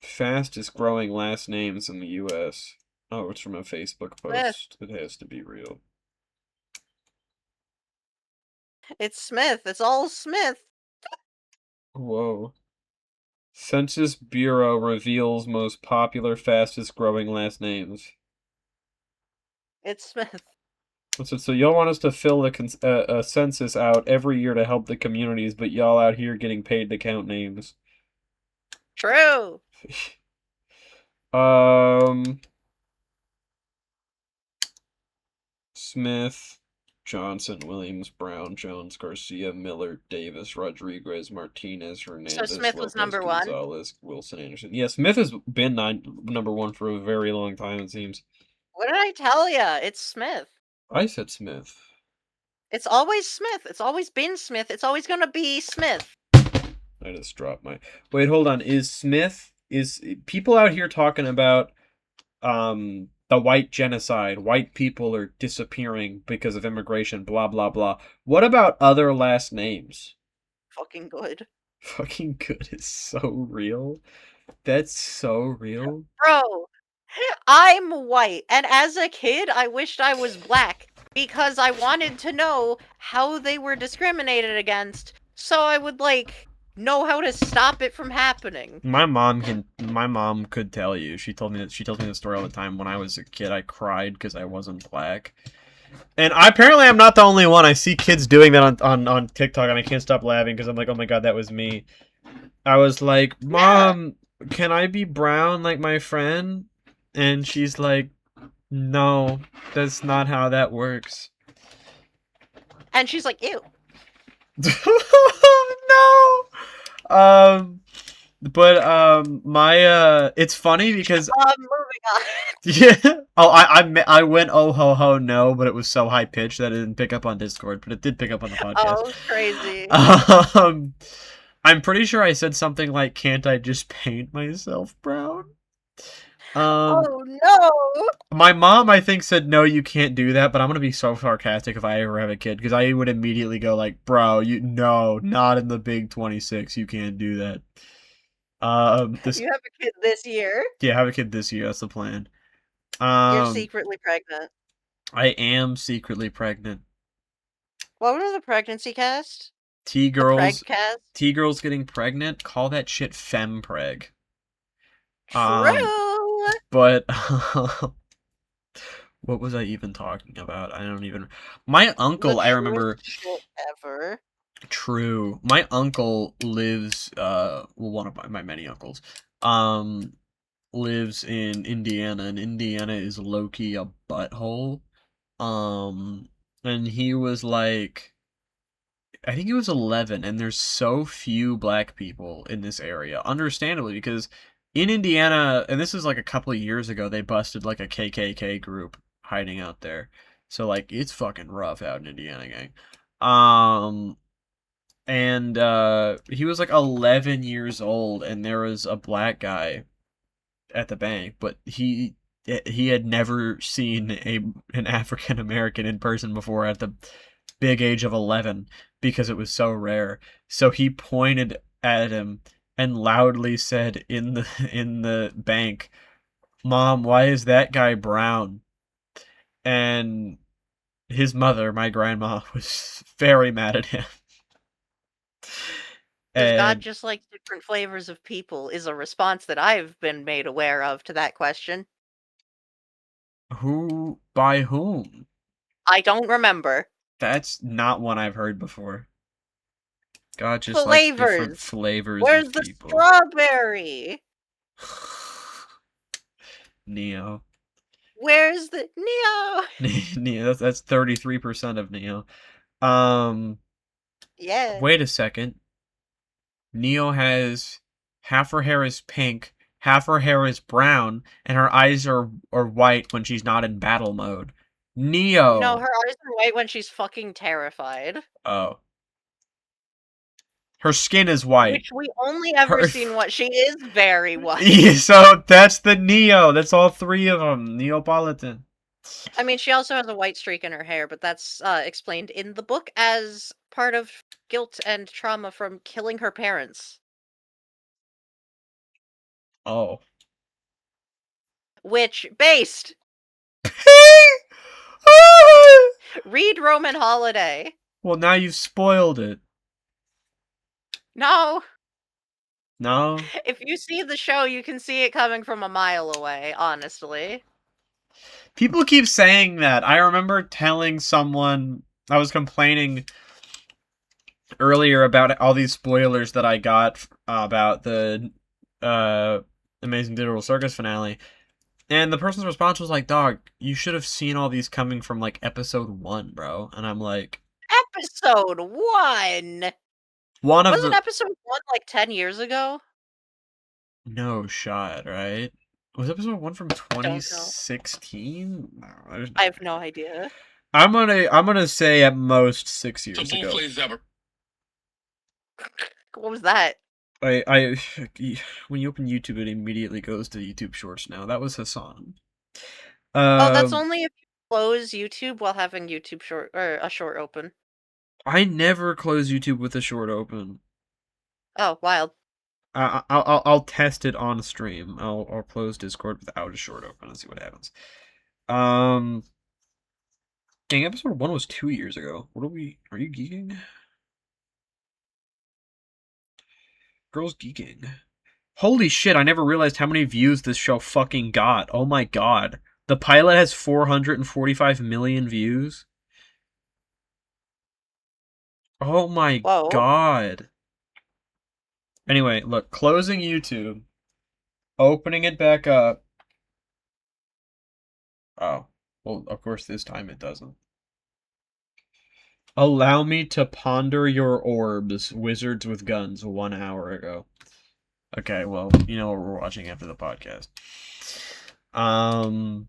Fastest growing last names in the U.S. Oh, it's from a Facebook Smith. post. It has to be real. It's Smith. It's all Smith. Whoa. Census Bureau reveals most popular, fastest growing last names. It's Smith. So y'all want us to fill a census out every year to help the communities, but y'all out here getting paid to count names. True. Smith, Johnson, Williams, Brown, Jones, Garcia, Miller, Davis, Rodriguez, Martinez, So Hernandez, Smith was Lopez, number one. Gonzalez, Wilson, Anderson. Yeah, Smith has been number one for a very long time, it seems. What did I tell ya? It's Smith. I said Smith. It's always Smith. It's always been Smith. It's always gonna be Smith. I just dropped my. Wait, hold on. Is people out here talking about the white genocide? White people are disappearing because of immigration, blah blah blah. What about other last names? Fucking good. Fucking good is so real. That's so real. Bro, I'm white, and as a kid, I wished I was black because I wanted to know how they were discriminated against. So I would, like, know how to stop it from happening. My mom could tell you. She tells me the story all the time. When I was a kid, I cried because I wasn't black. And apparently I'm not the only one. I see kids doing that on TikTok, and I can't stop laughing because I'm like, oh my god, that was me. I was like, Yeah. Mom, can I be brown like my friend? And she's like, no, that's not how that works. And she's like, ew. No. Um, but my it's funny because Moving on. yeah. Oh, I went oh ho ho no, but it was so high pitched that it didn't pick up on Discord, but it did pick up on the podcast. Oh, crazy. Um, I'm pretty sure I said something like, "Can't I just paint myself brown?" Um, Oh no! my mom, I think, said, "No, you can't do that." But I'm gonna be so sarcastic if I ever have a kid, because I would immediately go like, "Bro, you no, not in the Big 26. You can't do that." This You have a kid this year. yeah, have a kid this year. That's the plan. You're Um, secretly pregnant. I am secretly pregnant. What was the pregnancy cast? T The preg girls, cast? T girls getting pregnant. Call that shit fempreg. Um, True! but what was I even talking about? I don't even. My The uncle, I truest remember. shit ever. True. My uncle lives. Well, one of my many uncles. Um, lives in Indiana, and Indiana is low key a butthole. And he was like, I think he was 11, and there's so few black people in this area, understandably, because in Indiana, and this is like a couple of years ago, they busted like a KKK group hiding out there. So like it's fucking rough out in Indiana, gang. Um and he was like 11 years old, and there was a black guy at the bank, but he had never seen an African American in person before at the big age of 11 because it was so rare. So he pointed at him and loudly said in the in the bank, "Mom, why is that guy brown?" And his mother, my grandma, was very mad at him. Does God And just like different flavors of people? Is a response that I've been made aware of to that question. who by whom? I don't remember. That's not one I've heard before. God just likes different Flavors! flavors Where's of the people. strawberry? Neo. Where's the Neo? Neo, that's 33% of Neo. Um, Yeah. wait a second. Neo has half her hair is pink, half her hair is brown, and her eyes are white when she's not in battle mode. No, Neo. her eyes are white when she's fucking terrified. Oh. Her skin is white. Which we only ever Her seen what she is very white. Yeah, so that's the Neo. That's all three of them. Neapolitan. I mean, she also has a white streak in her hair, but that's explained in the book as part of guilt and trauma from killing her parents. Oh. Which, based, read Roman Holiday. Well, now you've spoiled it. No, No? if you see the show, you can see it coming from a mile away, honestly. People keep saying that. I remember telling someone, I was complaining earlier about all these spoilers that I got about the uh, Amazing Digital Circus finale. And the person's response was like, "Dog, you should have seen all these coming from like episode 1, bro." And I'm like, Episode 1! one of Wasn't the episode 1 like 10 years ago? no shot, right? Was episode 1 from Don't know. 2016? No, there's no I have way. no idea. I'm gonna say at most 6 years ago. What was that? I when you open YouTube, it immediately goes to YouTube Shorts now. That was Hassan. Oh, that's Um, only if you close YouTube while having YouTube short or a short open. I never close YouTube with a short open. Oh, wild. I'll test it on stream. I'll close Discord without a short open and see what happens. Um, dang, episode 1 was 2 years ago. What are we? Are you geeking? Girls geeking. Holy shit, I never realized how many views this show fucking got. Oh my god. The pilot has 445 million views. Oh my Whoa. god. Anyway, look, closing YouTube, opening it back up. Oh, well, of course this time it doesn't. Allow me to ponder your orbs, wizards with guns, 1 hour ago. Okay, well, you know what we're watching after the podcast. Are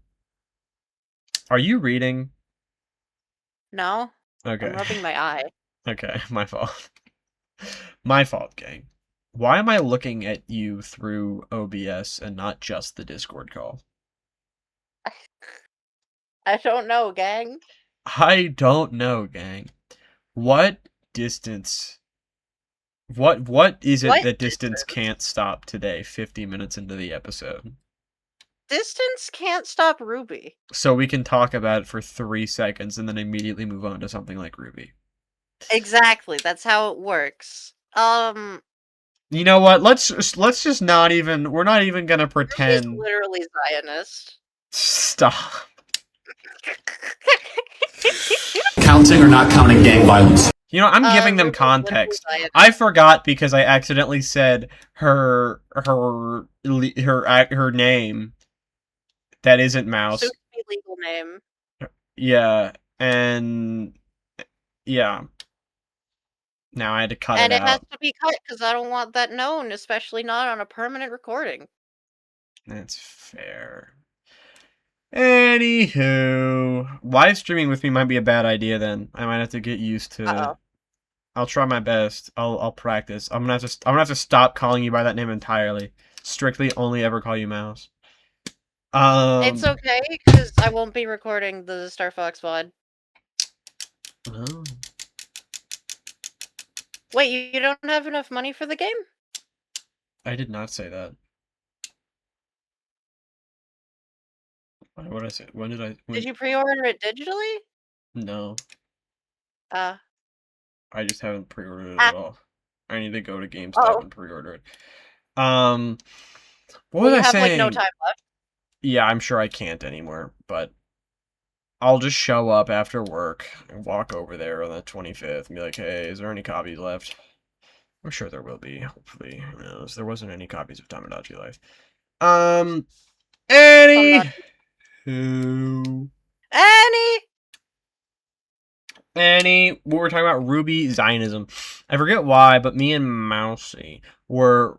you reading? No. Okay. I'm rubbing my eye. Okay, my fault. My fault, gang. Why am I looking at you through OBS and not just the Discord call? I don't know, gang. I don't know, gang. What distance? What is it What that distance distance? can't stop today, 50 minutes into the episode? Distance can't stop Ruby. So we can talk about it for 3 seconds and then immediately move on to something like Ruby. Exactly. That's how it works. You know what? Let's just not even. We're not even gonna He's pretend. literally Zionist. Stop. Counting or not counting gang violence? You know, I'm giving them Ruby's literally context. Zionist. I forgot because I accidentally said her name. That isn't Mouse. Soon to be legal name. Yeah, and yeah. Now I had to cut And it it has out. to be cut because I don't want that known, especially not on a permanent recording. That's fair. Anywho, live streaming with me might be a bad idea. Then I might have to get used to. Uh-oh. I'll try my best. I'll practice. I'm gonna have to stop calling you by that name entirely. Strictly only ever call you Mouse. It's okay because I won't be recording the Star Fox VOD. Oh. Wait, you don't have enough money for the game? I did not say that. What did I say? When did I? Did you pre-order it digitally? No, Uh, I just haven't pre-ordered it Ah. at all. I need to go to GameStop and pre-order it. What well, was you I have saying? like no time left. Yeah, I'm sure I can't anymore, but I'll just show up after work and walk over there on the 25th and be like, hey, is there any copies left? I'm sure there will be, hopefully. Who knows? There wasn't any copies of Tamagotchi Life. Annie, we were talking about Ruby Zionism. I forget why, but me and Mousy were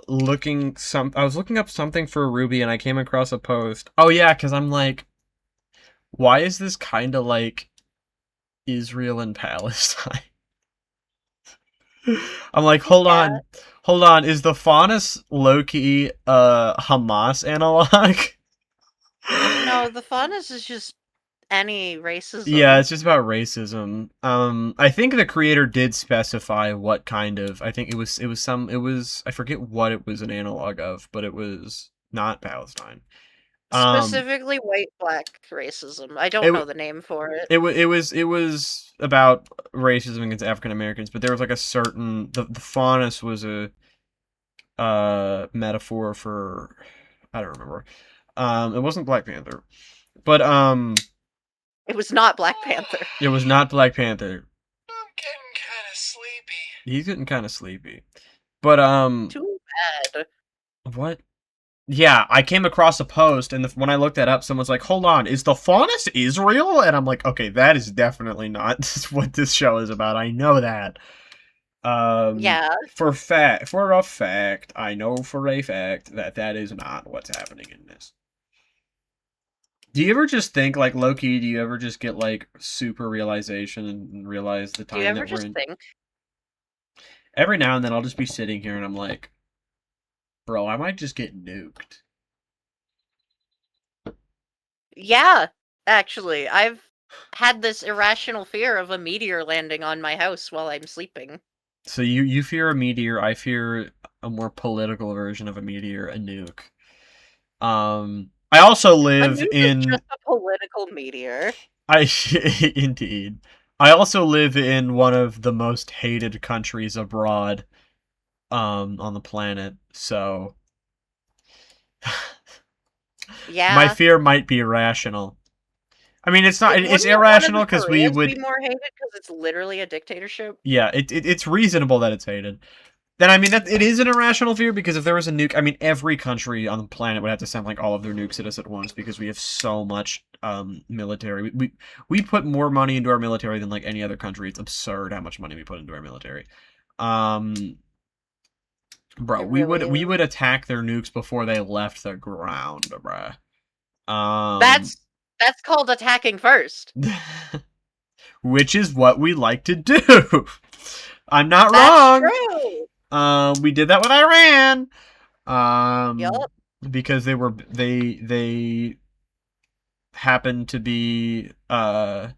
looking I was looking up something for Ruby and I came across a post. Oh yeah, because I'm like, why is this kind of like Israel and Palestine? I'm like, hold on, is the Faunus Loki Hamas analog? No, the Faunus is just any racism. Yeah, it's just about racism. I think the creator did specify what kind of. I think it was I forget what it was an analog of, but it was not Palestine. Specifically white-black racism. I don't know the name for it. It was about racism against African Americans, but there was like a certain the faunus was a metaphor for, I don't remember. It wasn't Black Panther, but it was not Black Panther. It was not Black Panther. I'm getting kind of sleepy. He's getting kind of sleepy, but Too bad. What? Yeah, I came across a post, and when I looked that up, someone's like, hold on, is the faunus Israel? And I'm like, okay, that is definitely not what this show is about. I know that. Yeah. For a fact, I know for a fact that is not what's happening in this. Do you ever just think, like, low-key, do you ever just get, like, super realization and realize the time that we're in? Do you ever just think? Every now and then I'll just be sitting here and I'm like, bro, I might just get nuked. Yeah, actually. I've had this irrational fear of a meteor landing on my house while I'm sleeping. So you fear a meteor, I fear a more political version of a meteor, a nuke. I also live in just a political meteor. Indeed. I also live in one of the most hated countries abroad. on the planet. So Yeah. my fear might be irrational. I mean, it's not. It's Wouldn't one irrational of the because we Koreas would. be more hated because it's literally a dictatorship? Yeah, it's reasonable that it's hated. Then I mean that it is an irrational fear because if there was a nuke, I mean every country on the planet would have to send like all of their nukes at us at once because we have so much military. We put more money into our military than like any other country. It's absurd how much money we put into our military. Bro, It we really is. would attack their nukes before they left the ground, bruh. That's called attacking first. Which is what we like to do. I'm not That's wrong. true. We did that with Iran. Yup. Because they happened to be Night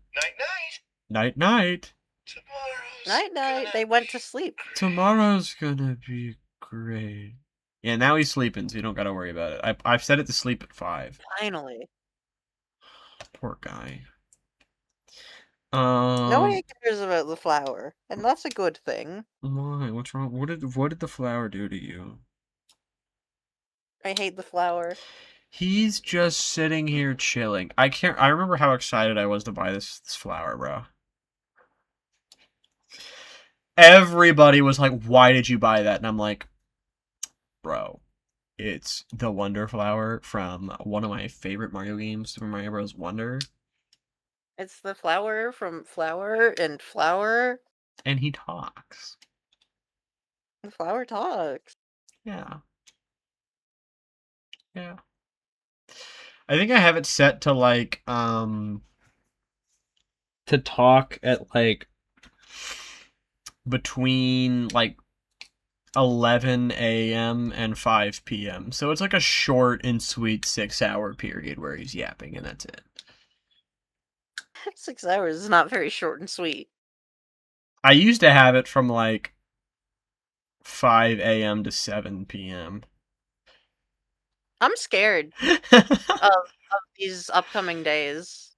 night. night. Tomorrow's Night night. gonna They went be- to sleep. Tomorrow's gonna be great. Yeah, now he's sleeping, so you don't gotta worry about it. I've set it to sleep at 5. Finally. Poor guy. Nobody cares about the flower, and that's a good thing. Why? What's wrong? What did the flower do to you? I hate the flower. He's just sitting here chilling. I remember how excited I was to buy this flower, bro. Everybody was like, "Why did you buy that?" And I'm like, "Bro, it's the Wonder Flower from one of my favorite Mario games, Super Mario Bros. Wonder." It's the flower from Flower and Flower. And he talks. The flower talks. Yeah. Yeah. I think I have it set to like to talk at like between like 11 a.m. and 5 p.m. So it's like a short and sweet 6-hour period where he's yapping and that's it. 6 hours is not very short and sweet. I used to have it from like 5 a.m. to 7 p.m. I'm scared of these upcoming days.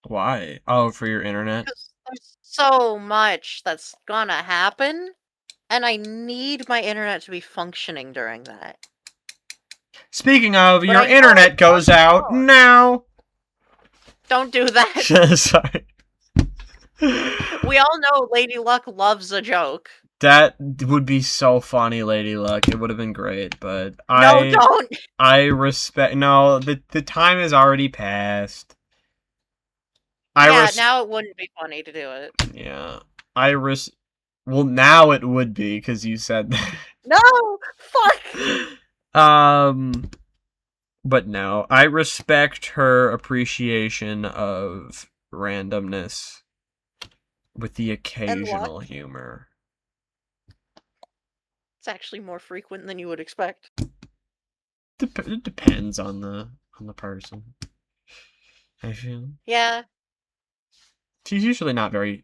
Why? Oh, for your internet? Because there's so much that's gonna happen, and I need my internet to be functioning during that. Speaking of, But your I know internet it's goes not out wrong. now. Don't do that. Sorry. We all know Lady Luck loves a joke. That would be so funny, Lady Luck. It would have been great, but No, don't. I respect. No, the time has already passed. Now it wouldn't be funny to do it. Yeah, Well, now it would be because you said that. No, fuck. But no, I respect her appreciation of randomness with the occasional humor. It's actually more frequent than you would expect. It depends on the person. I feel. Yeah. She's usually not very.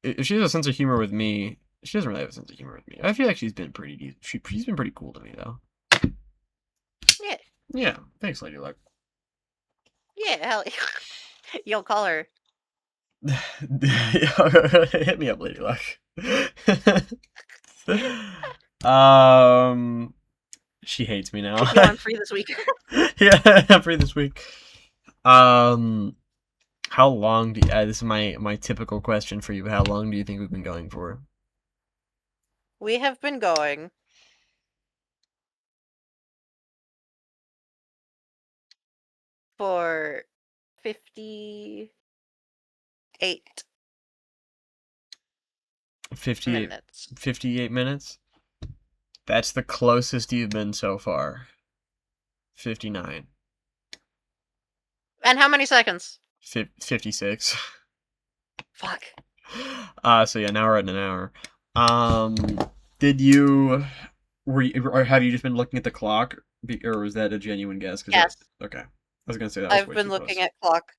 If she has a sense of humor with me, she doesn't really have a sense of humor with me. I feel like she's been pretty. She's been pretty cool to me though. Yeah. Yeah. Thanks, Lady Luck. Yeah, hell you'll call her. Hit me up, Lady Luck. She hates me now. No, I'm free this week. Yeah, I'm free this week. How long do you, this is my typical question for you. How long do you think we've been going for? We have been going for 58 minutes. 58 minutes? That's the closest you've been so far. 59. And how many seconds? 56. Fuck. So yeah, now we're at an hour. Did you or have you just been looking at the clock, or was that a genuine guess? Yes. Okay. I was gonna say that. I've been looking at clock.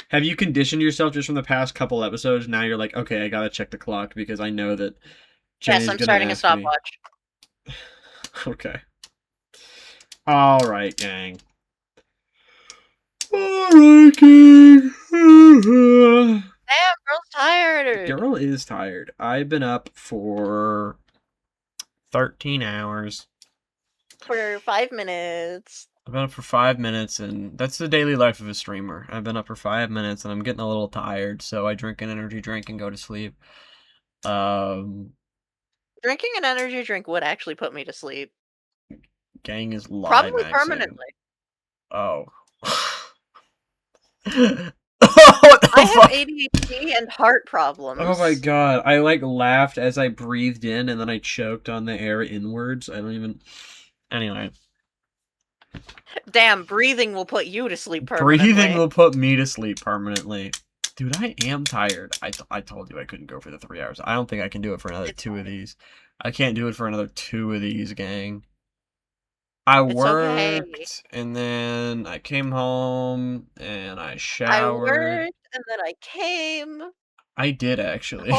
Have you conditioned yourself just from the past couple episodes? Now you're like, okay, I gotta check the clock because I know that. Yes, I'm starting a stopwatch. Okay. All right, gang. Alright, gang. Damn, girl's tired. Girl is tired. I've been up for 13 hours. For 5 minutes. I've been up for 5 minutes, and that's the daily life of a streamer. I've been up for 5 minutes, and I'm getting a little tired, so I drink an energy drink and go to sleep. Drinking an energy drink would actually put me to sleep. Gang is Probably live permanently. Oh. I have ADHD and heart problems. Oh my god, I laughed as I breathed in and then I choked on the air inwards. I don't even... Anyway. Damn, breathing will put you to sleep permanently. Breathing will put me to sleep permanently. Dude, I am tired. I told you I couldn't go for the 3 hours. I don't think I can do it for another 2 of these. I can't do it for another 2 of these, gang. I worked, and then I came home, and I showered. I worked, and then I came. I did, actually.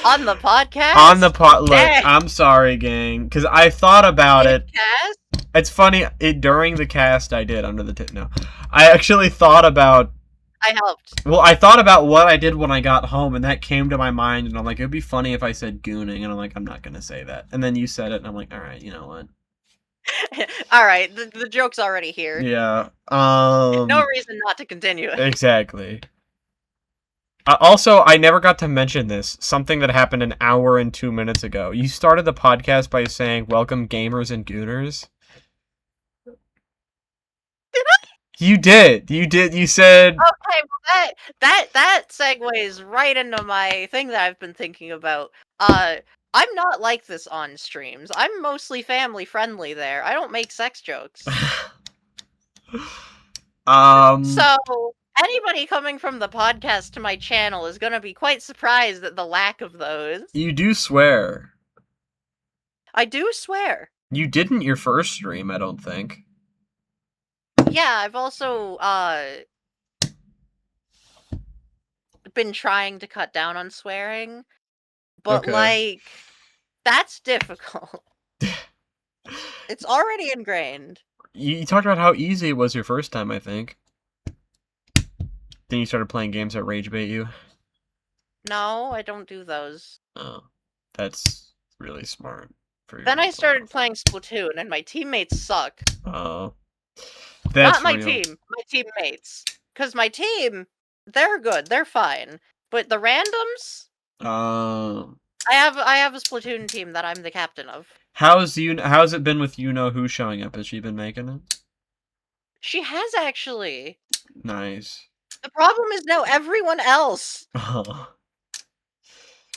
On the podcast? On the look, I'm sorry, gang, because I thought about it. Cast? It's funny, during the cast I did under the no. I actually thought about... I helped. Well, I thought about what I did when I got home, and that came to my mind, and I'm like, it'd be funny if I said gooning, and I'm like, I'm not gonna say that. And then you said it, and I'm like, alright, you know what? Alright, the joke's already here. Yeah, no reason not to continue. Exactly. Also, I never got to mention this, something that happened an hour and 2 minutes ago. You started the podcast by saying, welcome gamers and gooners. Did I? You did. You said... Okay, well that segues right into my thing that I've been thinking about. I'm not like this on streams. I'm mostly family friendly there. I don't make sex jokes. So, anybody coming from the podcast to my channel is gonna be quite surprised at the lack of those. You do swear. I do swear. You didn't your first stream, I don't think. Yeah, I've also, been trying to cut down on swearing, but, like, that's difficult. It's already ingrained. You talked about how easy it was your first time, I think. Then you started playing games that rage bait you? No, I don't do those. Oh, that's really smart. Then I started playing Splatoon, and my teammates suck. Oh. That's Not my team, my teammates. Because my team, they're good, they're fine. But the randoms? I have a Splatoon team that I'm the captain of. How's it been with you-know-who showing up? Has she been making it? She has, actually. Nice. The problem is now everyone else. Oh.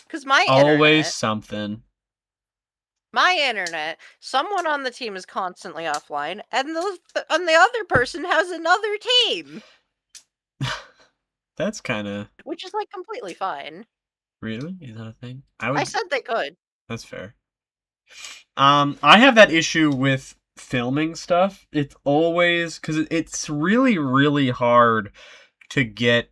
Because my Always something. My internet, someone on the team is constantly offline, and the other person has another team. That's kind of... Which is, like, completely fine. Really? Is that a thing? I said they could. That's fair. I have that issue with filming stuff. It's always... Because it's really, really hard to get...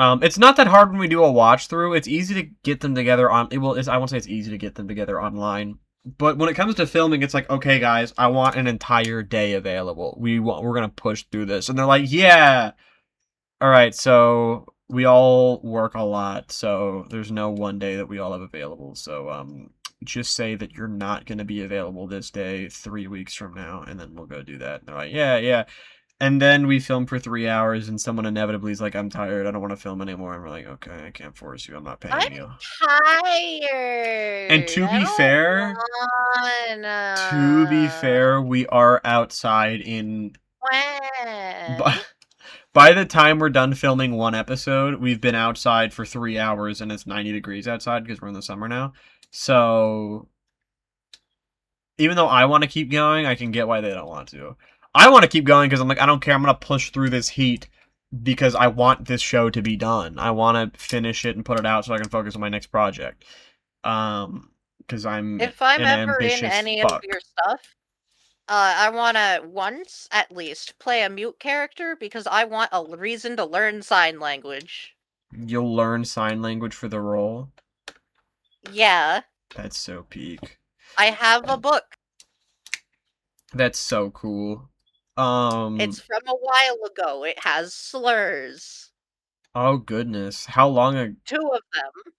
it's not that hard when we do a watch through. It's easy to get them together on... I won't say it's easy to get them together online. But when it comes to filming, it's like, okay, guys, I want an entire day available. We're going to push through this. And they're like, yeah. All right, so we all work a lot. So there's no one day that we all have available. So just say that you're not going to be available this day 3 weeks from now. And then we'll go do that. And they're like, yeah. And then we film for 3 hours, and someone inevitably is like, I'm tired, I don't want to film anymore. And we're like, okay, I can't force you, I'm not paying you. I'm tired. And to be fair, we are outside in... When? By the time we're done filming one episode, we've been outside for 3 hours, and it's 90 degrees outside because we're in the summer now. So, even though I want to keep going, I can get why they don't want to. I want to keep going because I'm like, I don't care. I'm going to push through this heat because I want this show to be done. I want to finish it and put it out so I can focus on my next project. Because if I'm ever in any of your stuff, I want to once at least play a mute character because I want a reason to learn sign language. You'll learn sign language for the role? Yeah. That's so peak. I have a book. That's so cool. It's from a while ago. It has slurs. Oh, goodness. How long ago? 2 of them.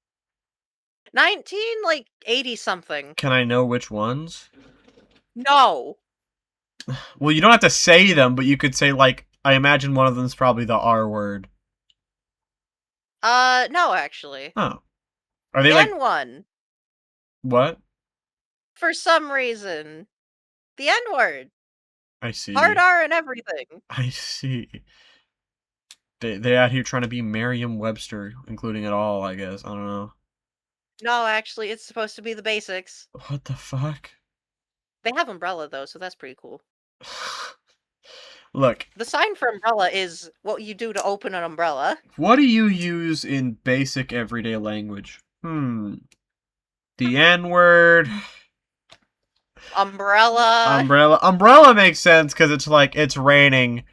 80 something. Can I know which ones? No. Well, you don't have to say them, but you could say, like, I imagine one of them is probably the R word. No, actually. Oh. Are they The like, N1. what? For some reason. The N-word. I see. Hard R and everything. I see. They're out here trying to be Merriam-Webster, including it all, I guess. I don't know. No, actually, it's supposed to be the basics. What the fuck? They have umbrella, though, so that's pretty cool. Look, The sign for umbrella is what you do to open an umbrella. what do you use in basic everyday language? The N-word. Umbrella. Umbrella. Umbrella makes sense because it's like, it's raining.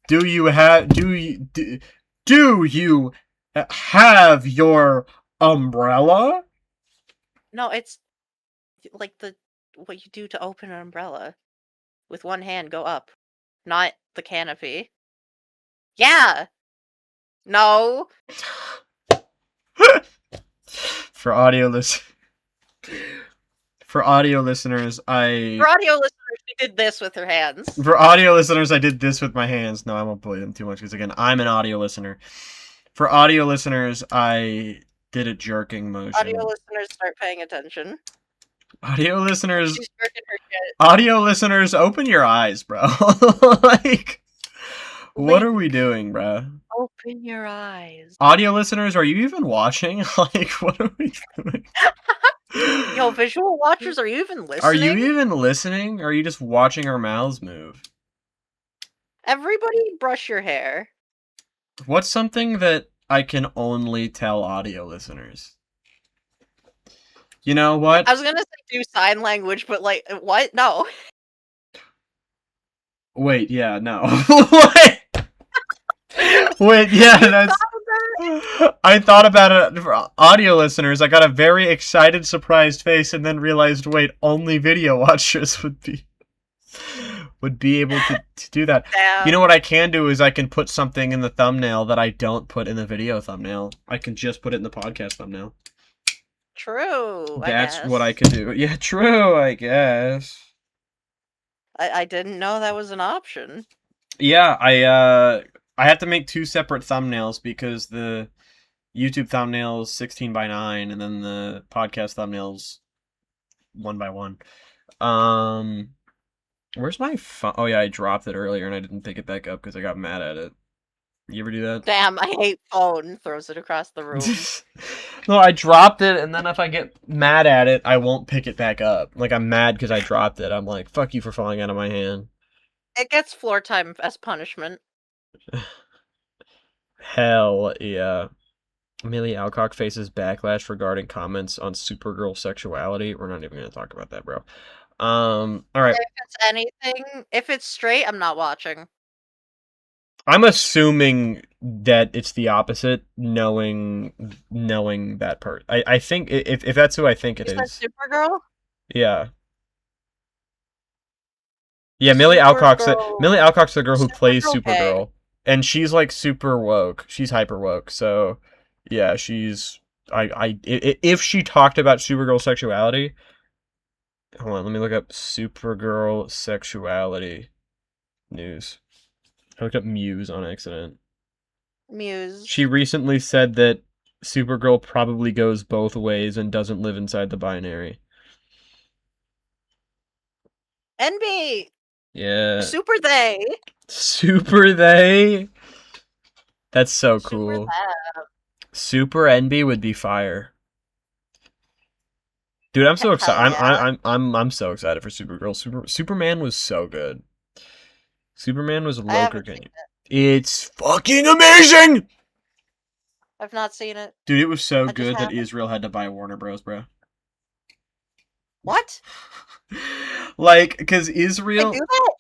Do you have your umbrella? No, it's like what you do to open an umbrella. With one hand, go up. Not the canopy. Yeah! No! For audio listeners, For audio listeners, she did this with her hands. For audio listeners, I did this with my hands. No, I won't bully them too much because, again, I'm an audio listener. For audio listeners, I did a jerking motion. Audio listeners, start paying attention. Audio listeners, She's jerking her shit. audio listeners, open your eyes, bro. Like, what are we doing, bro? Open your eyes. Audio listeners, are you even watching? Like, what are we doing? Yo, visual watchers, are you even listening? Are you even listening? Or are you just watching our mouths move? Everybody brush your hair. What's something that I can only tell audio listeners? You know what? I was gonna say do sign language, but like, what? No. Wait, yeah, no. Wait! Wait, yeah, that's... I thought about it for audio listeners. I got a very excited, surprised face, and then realized, wait, only video watchers would be able to do that. Damn. You know what I can do is I can put something in the thumbnail that I don't put in the video thumbnail. I can just put it in the podcast thumbnail. True. That's what I can do. Yeah, true, I guess. I didn't know that was an option. Yeah, I have to make two separate thumbnails because the YouTube thumbnail is 16 by 9 and then the podcast thumbnail's 1 by 1. Where's my phone? Oh yeah, I dropped it earlier and I didn't pick it back up because I got mad at it. You ever do that? Damn, I hate phone. Throws it across the room. No, I dropped it, and then if I get mad at it, I won't pick it back up. Like, I'm mad because I dropped it. I'm like, fuck you for falling out of my hand. It gets floor time as punishment. Hell yeah. Millie Alcock faces backlash regarding comments on Supergirl sexuality. We're not even going to talk about that, bro. Alright. If it's anything, if it's straight, I'm not watching. I'm assuming that it's the opposite, knowing that part. I think if that's who I think it You is. said Supergirl? Yeah. Yeah, Millie Alcock's the girl who plays Supergirl. And she's like super woke. She's hyper woke. So yeah, she's if she talked about Supergirl sexuality. Hold on, let me look up Supergirl sexuality news. I looked up Muse on accident. Muse. She recently said that Supergirl probably goes both ways and doesn't live inside the binary. NB. Yeah. Super they. Super they. That's so Super cool. that. Super NB would be fire. Dude, I'm so excited. Yeah. I'm so excited for Supergirl. Superman was so good. Superman was Loker. It's fucking amazing. I've not seen it. Dude, it was so I just good that haven't. Israel had to buy Warner Bros, bro. What? Like, because They Israel... do that?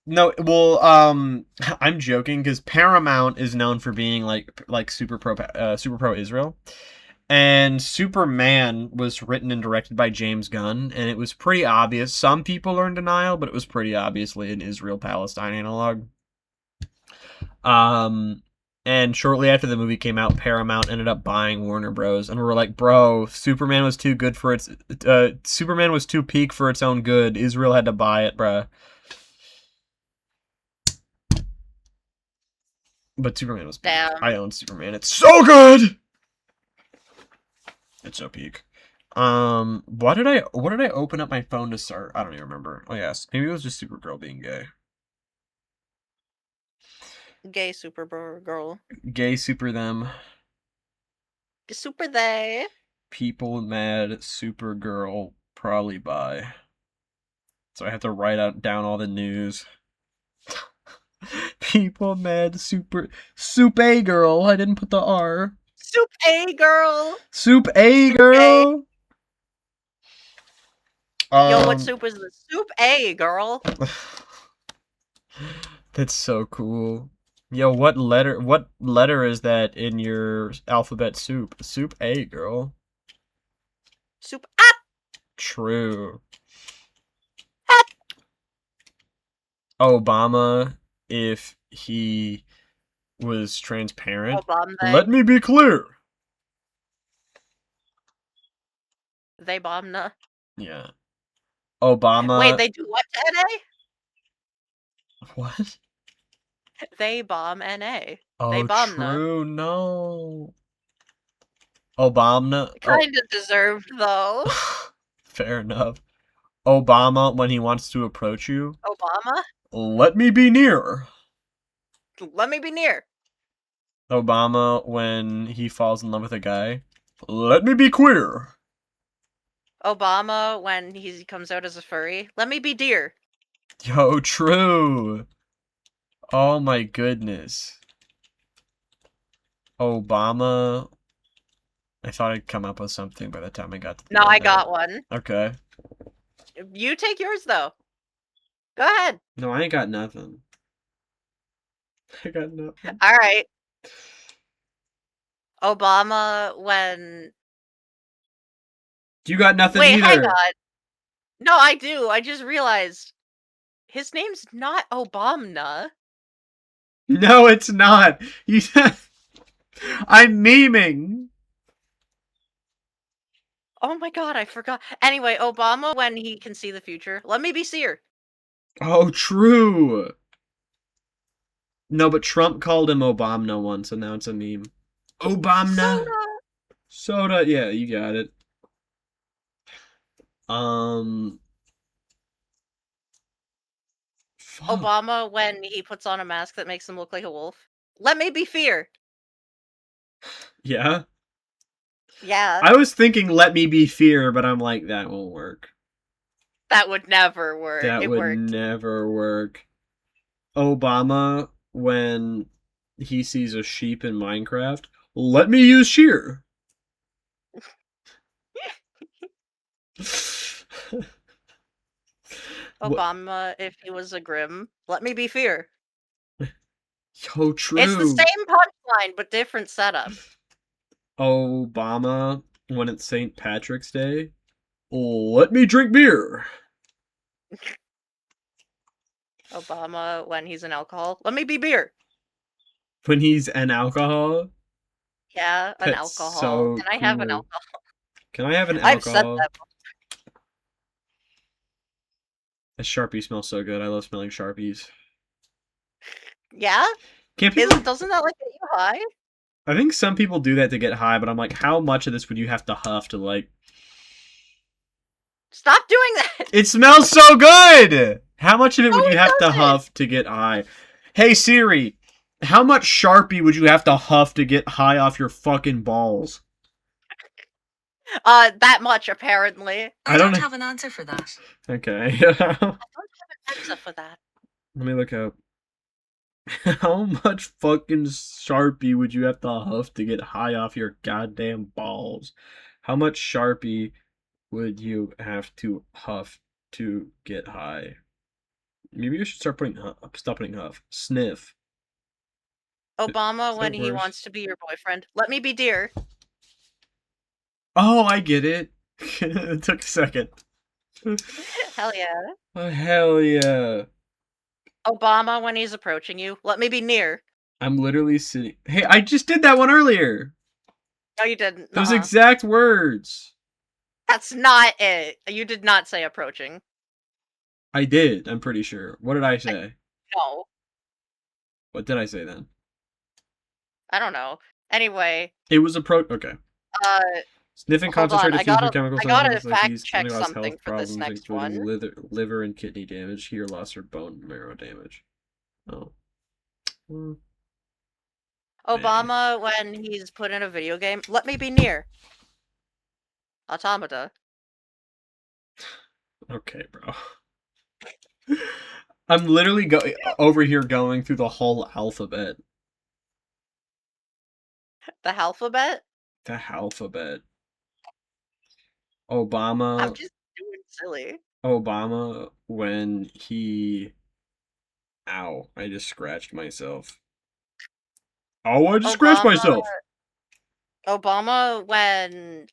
No, well, I'm joking, because Paramount is known for being, like super pro Israel. And Superman was written and directed by James Gunn, and it was pretty obvious. Some people are in denial, but it was pretty obviously an Israel-Palestine analog. And And shortly after the movie came out, Paramount ended up buying Warner Bros. And we were like, bro, Superman was too good for its... Superman was too peak for its own good. Israel had to buy it, bruh. But Superman was peak. Damn. I own Superman. It's so good! It's so peak. What did I open up my phone to start? I don't even remember. Oh, yes. Maybe it was just Supergirl being gay. Gay Supergirl. Gay super them. Super they. People mad Supergirl probably buy. So I have to write down all the news. People mad Soup A girl. I didn't put the R. Soup A girl. Soup A girl. Yo, what soup is this? Soup A girl. That's so cool. Yo, what letter is that in your alphabet soup? Soup A, girl. Soup up. True. Up. Obama, if he was transparent. Obama. Let me be clear. They bomb na. Yeah. Obama. Wait, they do what to NA? What? They bomb NA. Oh, they bomb true. No. Obama. Kind of deserved, though. Fair enough. Obama, when he wants to approach you. Obama? Let me be near. Let me be near. Obama, when he falls in love with a guy. Let me be queer. Obama, when he comes out as a furry. Let me be deer. Yo, true. Oh my goodness. Obama. I thought I'd come up with something by the time I got to the No, I end got there. one. Okay. You take yours, though. Go ahead. No, I ain't got nothing. I got nothing. Alright. Obama, when... You got nothing Wait, either. hang on. No, I do. I just realized. His name's not Obama. No, it's not. You I'm memeing. Oh my god, I forgot. Anyway, Obama, when he can see the future. Let me be seer. Oh, true. No, but Trump called him Obama once, and now it's a meme. Obama. Soda. Yeah, you got it. Fuck. Obama, when he puts on a mask that makes him look like a wolf. Let me be fear. Yeah? Yeah. I was thinking let me be fear, but I'm like, that won't work. That would never work. That it would worked. never work. Obama, when he sees a sheep in Minecraft, let me use shear. Obama, if he was a Grim. Let me be fear. Yo, true. It's the same punchline, but different setup. Obama, when it's St. Patrick's Day, let me drink beer. Obama, when he's an alcohol. Let me be beer. When he's an alcohol? Yeah, an That's alcohol. so Can I have an cool. alcohol? Can I have an alcohol? I've said that before. A Sharpie smells so good. I love smelling Sharpies. Yeah? Can't people... Doesn't that, like, get you high? I think some people do that to get high, but I'm like, how much of this would you have to huff to, like... Stop doing that! It smells so good! How much of it No, would you it have to doesn't. huff to get high? Hey, Siri, how much Sharpie would you have to huff to get high off your fucking balls? That much, apparently. I don't have an answer for that. Okay. I don't have an answer for that. Let me look up. How much fucking Sharpie would you have to huff to get high off your goddamn balls? How much Sharpie would you have to huff to get high? Maybe I should start stop putting huff. Sniff. Obama, Is when that he worse? wants to be your boyfriend. Let me be dear. Oh, I get it. It took a second. Hell yeah. Oh, hell yeah. Obama, when he's approaching you. Let me be near. I'm literally sitting. Hey, I just did that one earlier. No, you didn't. Those Nuh-uh. exact words. That's not it. You did not say approaching. I did. I'm pretty sure. What did I say? No, What did I say then? I don't know. Anyway, It was okay. uh, Sniffing hold on. concentrated I fumes gotta, with chemical I gotta substances like fact these check only cause something health for this problems, next including one. liver and kidney damage, hair loss, or bone marrow damage. Oh. Mm, Obama, when he's put in a video game, let me be near. Automata. okay, bro. I'm literally over here going through the whole alphabet. The alphabet? The alphabet. I'm Obama. just doing silly. Obama when he. Ow! I just scratched myself. Oh, I just scratched myself. Obama when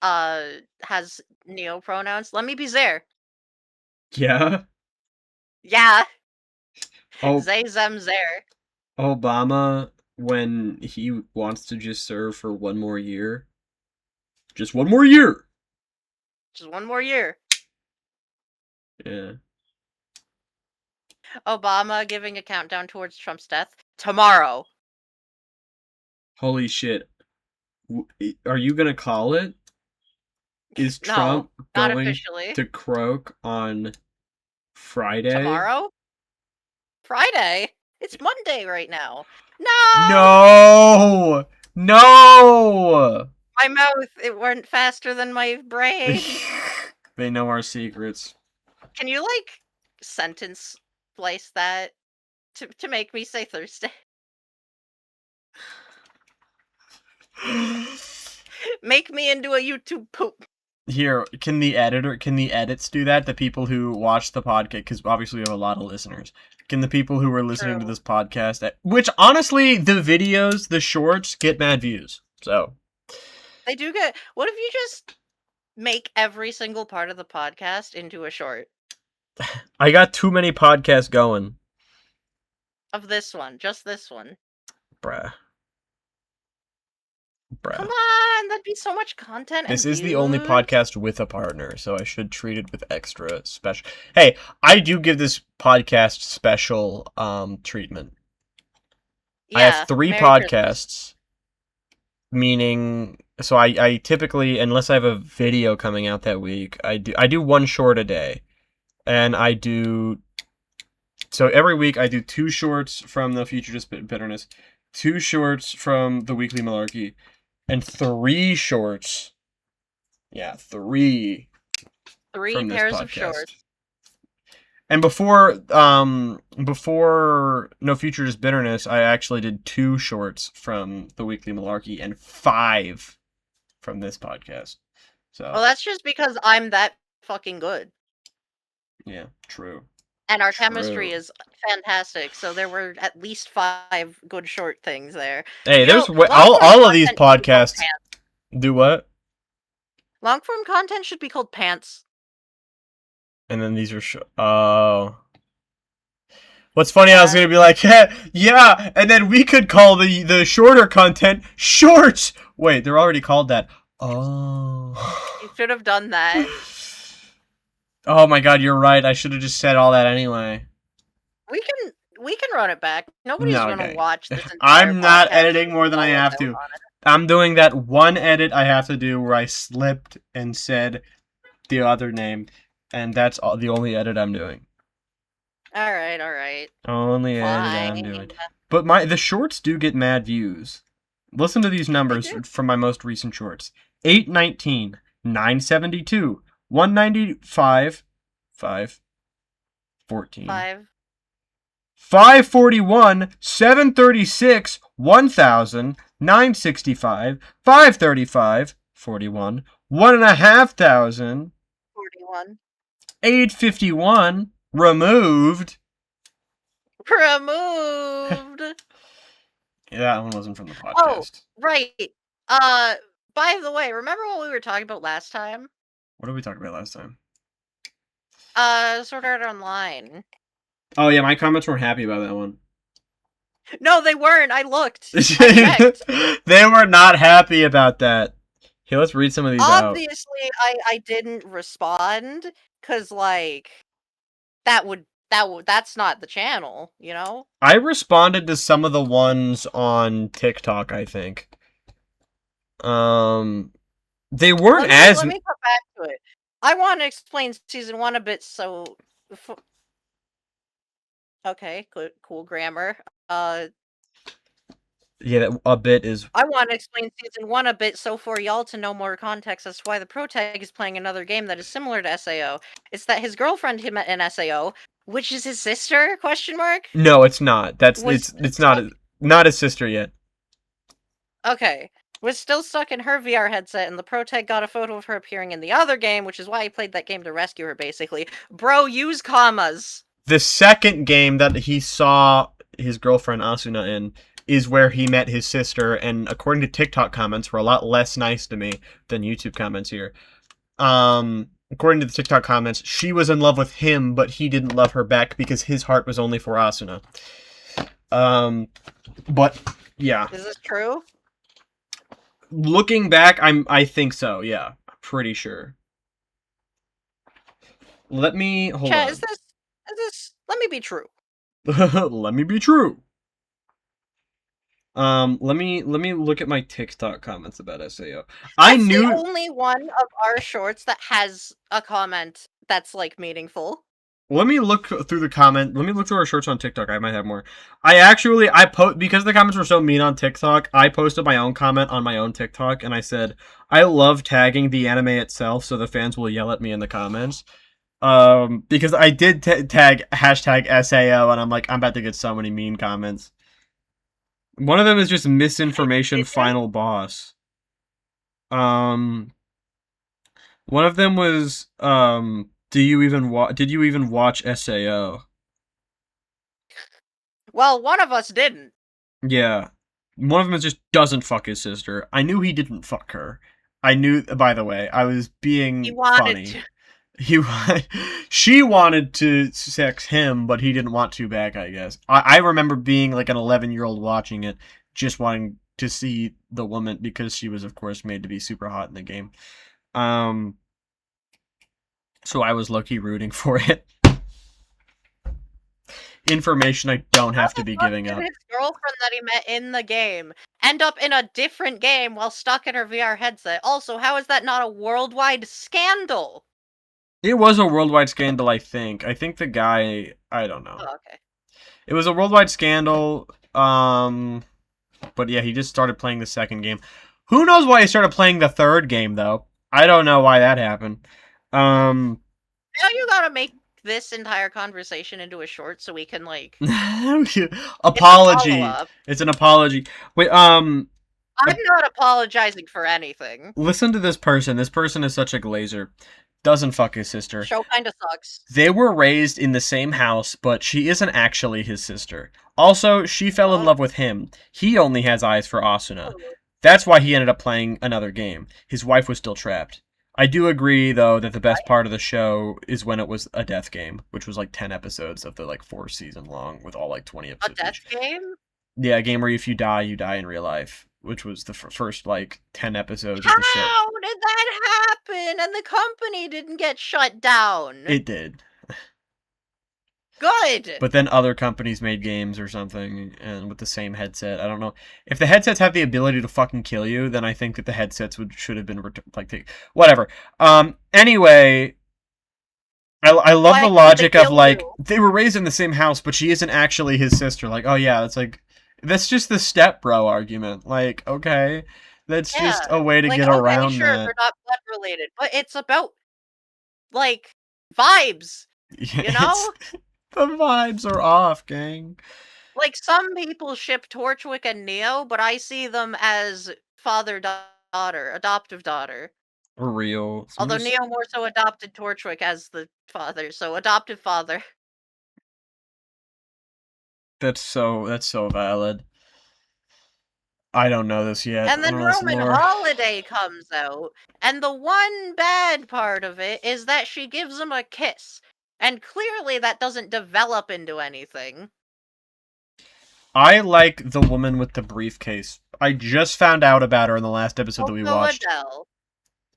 has neo pronouns. Let me be there. Yeah. Yeah. Oh, Zay them there. Obama when he wants to just serve for one more year. Just one more year. Just one more year. Yeah. Obama giving a countdown towards Trump's death. Tomorrow. Holy shit. Are you gonna call it? Is No, Trump not going officially. to croak on Friday? Tomorrow? Friday? It's Monday right now. No! No! No! My mouth, it went faster than my brain. They know our secrets. Can you, like, sentence splice that to make me say Thursday? Make me into a YouTube poop. Here, can the edits do that? The people who watch the podcast, because obviously we have a lot of listeners. Can the people who are listening to this podcast, which honestly, the videos, the shorts, get mad views. So They do get. What if you just make every single part of the podcast into a short I got too many podcasts going. of this one, just this one? Bruh. Come on, that'd be so much content. This and is the only views. podcast with a partner, so I should treat it with extra special. Hey, I do give this podcast special treatment. Yeah, I have 3 Merry podcasts, Christmas. meaning so I typically, unless I have a video coming out that week, I do one short a day. And I do so every week I do 2 shorts from the Future Just Bitterness, 2 shorts from the Weekly Malarkey, and 3 shorts. Yeah, 3 from this pairs podcast. of shorts. And before No Future Just Bitterness, I actually did 2 shorts from the Weekly Malarkey and 5 from this podcast. So Well, that's just because I'm that fucking good. yeah, true. And our chemistry is fantastic, so there were at least 5 good short things there. Hey, there's all of these podcasts do what? Long form content should be called pants. And then these are oh. What's funny? I was gonna be like, yeah, and then we could call the shorter content shorts. Wait, they're already called that. Oh. You should have done that. Oh my god, you're right. I should have just said all that anyway. We can run it back. Nobody's gonna watch this entire I'm not podcast editing more than I have to. I'm doing that one edit I have to do where I slipped and said the other name, and that's the only edit I'm doing. All right. Only edit I'm doing. But the shorts do get mad views. Listen to these numbers from my most recent shorts. 819, 972, 195, 514. 541, 736, 1000, 965, 535, 41, 1,500, 41. 851, removed. Yeah, that one wasn't from the podcast. Oh, right. By the way, remember what we were talking about last time? What did we talk about last time? Sword Art Online. Oh yeah, my comments weren't happy about that one. No, they weren't. I looked. I checked. They were not happy about that. Here, let's read some of these out. Obviously, I didn't respond because like that's not the channel, you know? I responded to some of the ones on TikTok, I think. They weren't Let me come back to it. I want to explain season 1 a bit, so okay, cool grammar. Yeah, a bit is. I want to explain season 1 a bit, so for y'all to know more context as to why the protag is playing another game that is similar to SAO. It's that his girlfriend he met in SAO, which is his sister? Question mark. No, it's not. It's not his sister yet. Okay. Was still stuck in her VR headset, and the protag got a photo of her appearing in the other game, which is why he played that game to rescue her, basically. Bro, use commas. The second game that he saw his girlfriend Asuna in is where he met his sister, and according to TikTok comments, were a lot less nice to me than YouTube comments here. According to the TikTok comments, she was in love with him, but he didn't love her back because his heart was only for Asuna. But yeah. Is this true? Looking back, I think so. Yeah, I'm pretty sure. Let me hold on. Is this? Let me be true. Let me be true. Let me look at my TikTok comments about SAO. That's the only one of our shorts that has a comment that's like meaningful. Let me look through the comment. Let me look through our shorts on TikTok. I might have more. Because the comments were so mean on TikTok, I posted my own comment on my own TikTok, and I said, I love tagging the anime itself, so the fans will yell at me in the comments. Because I did tag hashtag SAO, and I'm like, I'm about to get so many mean comments. One of them is just misinformation final boss. One of them was, did you even watch SAO? Well, one of us didn't. Yeah. One of them is just doesn't fuck his sister. I knew he didn't fuck her. I knew, by the way, I was being funny. She wanted to sex him, but he didn't want to back, I guess. I remember being like an 11-year-old watching it, just wanting to see the woman because she was, of course, made to be super hot in the game. So I was low-key rooting for it. Information I don't have to be giving up. His girlfriend that he met in the game end up in a different game while stuck in her VR headset. Also, how is that not a worldwide scandal? It was a worldwide scandal, I think. I think the guy... I don't know. Oh, okay. It was a worldwide scandal, but yeah, he just started playing the second game. Who knows why he started playing the third game, though? I don't know why that happened. Now you gotta make this entire conversation into a short so we can, like... Apology. It's an apology. Wait, I'm not apologizing for anything. Listen to this person. This person is such a glazer. Doesn't fuck his sister. Show kinda sucks. They were raised in the same house, but she isn't actually his sister. Also, she fell in love with him. He only has eyes for Asuna. That's why he ended up playing another game. His wife was still trapped. I do agree, though, that the best part of the show is when it was a death game, which was like 10 episodes of the like 4-season long with all like 20 episodes. A death game? Yeah, a game where if you die in real life, which was the first like 10 episodes of the show. How did that happen? And the company didn't get shut down. It did. Good. But then other companies made games or something, and with the same headset. I don't know if the headsets have the ability to fucking kill you. Then I think that the headsets should have been whatever. Anyway, I love the logic of like they were raised in the same house, but she isn't actually his sister. Like, oh yeah, that's just the step bro argument. Like, okay, that's just a way to get around sure, that. They're not blood related, but it's about like vibes. You know. The vibes are off, gang. Like, some people ship Torchwick and Neo, but I see them as father-daughter, adoptive daughter. For real. Although Neo more so adopted Torchwick as the father, so adoptive father. That's so valid. I don't know this yet. And then Roman Holiday comes out, and the one bad part of it is that she gives him a kiss. And clearly that doesn't develop into anything. I like the woman with the briefcase. I just found out about her in the last episode that we Coco watched. Adele.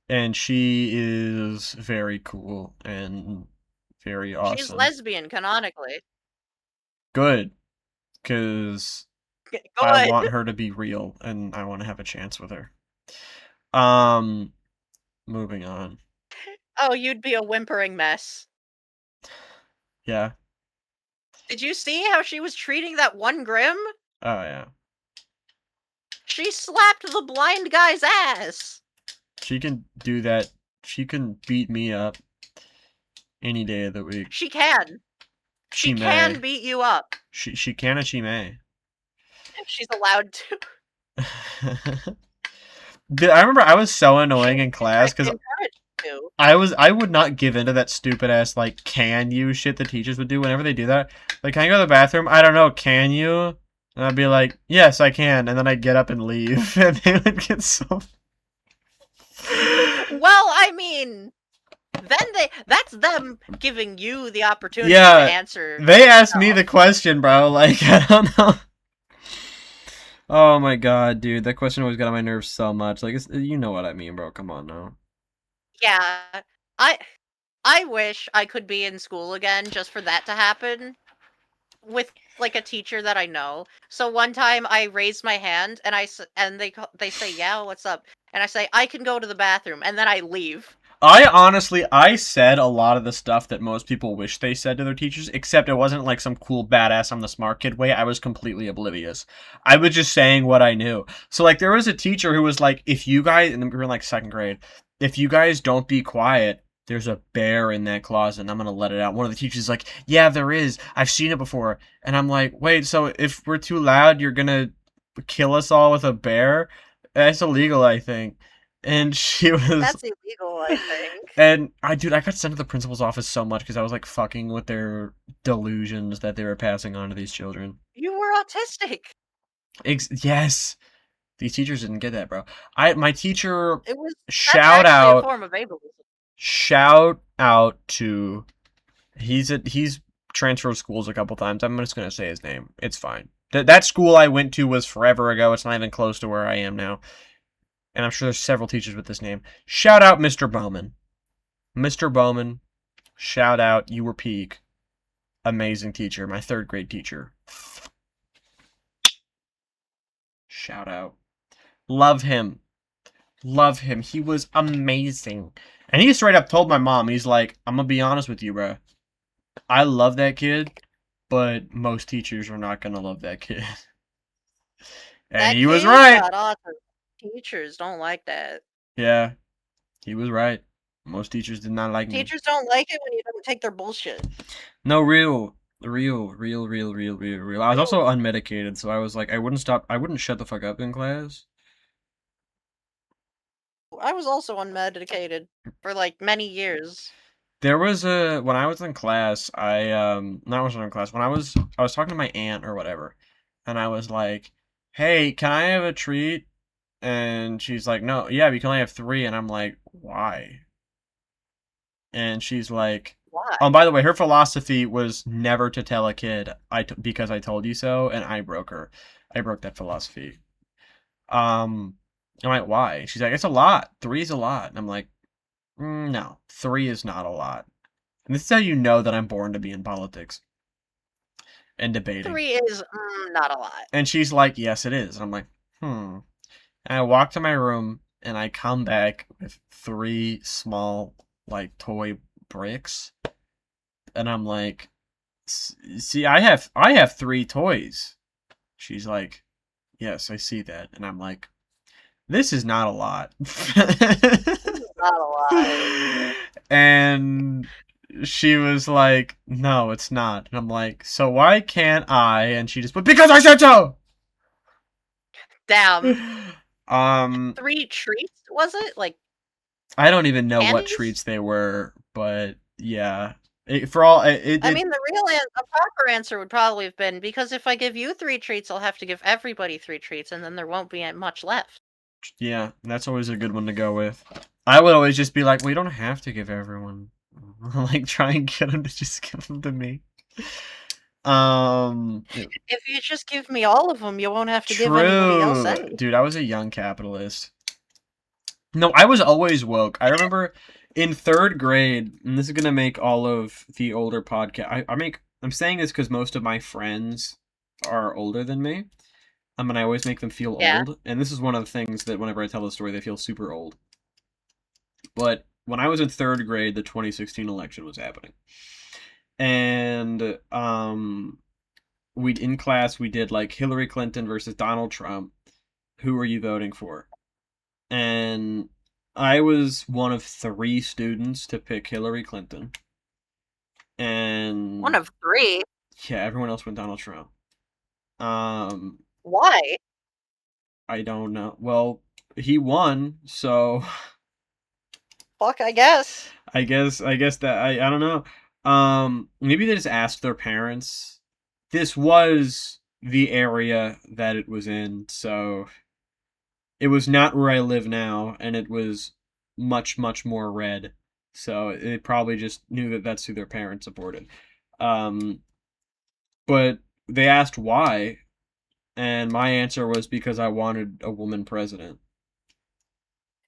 And she is very cool and very awesome. She's lesbian, canonically. Good. Because Go I ahead. want her to be real, and I want to have a chance with her. Moving on. Oh, you'd be a whimpering mess. Yeah. Did you see how she was treating that one Grim? Oh, yeah. She slapped the blind guy's ass. She can do that. She can beat me up any day of the week. She can. She may. Can beat you up. She can and she may. If she's allowed to. Dude, I remember I was so annoying in class because I would not give into that stupid ass like can you shit the teachers would do whenever they do that. Like, can I go to the bathroom? I don't know, can you? And I'd be like, yes, I can, and then I'd get up and leave, and they would get so. Well, I mean, then that's them giving you the opportunity Yeah, to answer. They asked me the question, bro. Like, I don't know. Oh my god, dude, that question always got on my nerves so much. Like, you know what I mean, bro. Come on now. Yeah, I wish I could be in school again just for that to happen with like a teacher that I know. So one time I raised my hand and they say, "Yeah, what's up?" And I say, "I can go to the bathroom," and then I leave. I said a lot of the stuff that most people wish they said to their teachers, except it wasn't like some cool badass I'm the smart kid way. I was completely oblivious. I was just saying what I knew. So like there was a teacher who was like, if you guys, and we were in like second grade, if you guys don't be quiet, there's a bear in that closet and I'm gonna let it out. One of the teachers is like, yeah, there is. I've seen it before. And I'm like, wait, so if we're too loud, you're gonna kill us all with a bear? That's illegal, I think. And she was. That's illegal, I think. And I got sent to the principal's office so much because I was like fucking with their delusions that they were passing on to these children. You were autistic. Yes, these teachers didn't get that, bro. My teacher. It was shout actually out. A form of ableism. Shout out to. He's transferred schools a couple times. I'm just gonna say his name. It's fine. That school I went to was forever ago. It's not even close to where I am now. And I'm sure there's several teachers with this name. Shout out Mr. Bowman. Mr. Bowman, shout out. You were peak. Amazing teacher. My third grade teacher. Shout out. Love him. Love him. He was amazing. And he straight up told my mom, he's like, I'm going to be honest with you, bro. I love that kid, but most teachers are not going to love that kid. And he was right. Awesome. Teachers don't like that. Yeah, he was right. Most teachers did not like me. Teachers don't like it when you don't take their bullshit. No, real. I was also unmedicated, so I was like, I wouldn't shut the fuck up in class. I was also unmedicated for like many years. There was when I was in class, when I was talking to my aunt or whatever, and I was like, hey, can I have a treat? And she's like, no, yeah, we can only have 3. And I'm like, why? And she's like, why? Oh, by the way, her philosophy was never to tell a kid because I told you so, and I broke her. I broke that philosophy. I'm like, why? She's like, it's a lot. 3 is a lot. And I'm like, no, 3 is not a lot. And this is how you know that I'm born to be in politics and debating. 3 is not a lot. And she's like, yes, it is. And I'm like, And I walk to my room, and I come back with 3 small, like, toy bricks. And I'm like, see, I have 3 toys. She's like, yes, I see that. And I'm like, this is not a lot. Not a lot. And she was like, no, it's not. And I'm like, so why can't I? And she just went, because I said so! Damn. 3 treats, was it? Like, I don't even know candies? what treats they were, but yeah. I mean, the proper answer would probably have been, because if I give you 3 treats, I'll have to give everybody 3 treats, and then there won't be much left. Yeah, that's always a good one to go with. I would always just be like, we don't have to give everyone. Like, try and get them to just give them to me. If you just give me all of them, you won't have to give anybody else True. any. Dude, I was a young capitalist. No, I was always woke. I remember in 3rd grade, and this is gonna make all of the older podcast. I'm saying this because most of my friends are older than me. And I always make them feel Yeah. old. And this is one of the things that whenever I tell the story, they feel super old. But when I was in 3rd grade, the 2016 election was happening. And in class we did like Hillary Clinton versus Donald Trump. Who are you voting for? And I was one of 3 students to pick Hillary Clinton. And One of 3? yeah, everyone else went Donald Trump. Why? I don't know. Well, he won, so Fuck, I guess. I guess that I don't know. Maybe they just asked their parents. This was the area that it was in, so it was not where I live now, and it was much more red. So it probably just knew that that's who their parents supported. But they asked why, and my answer was because I wanted a woman president.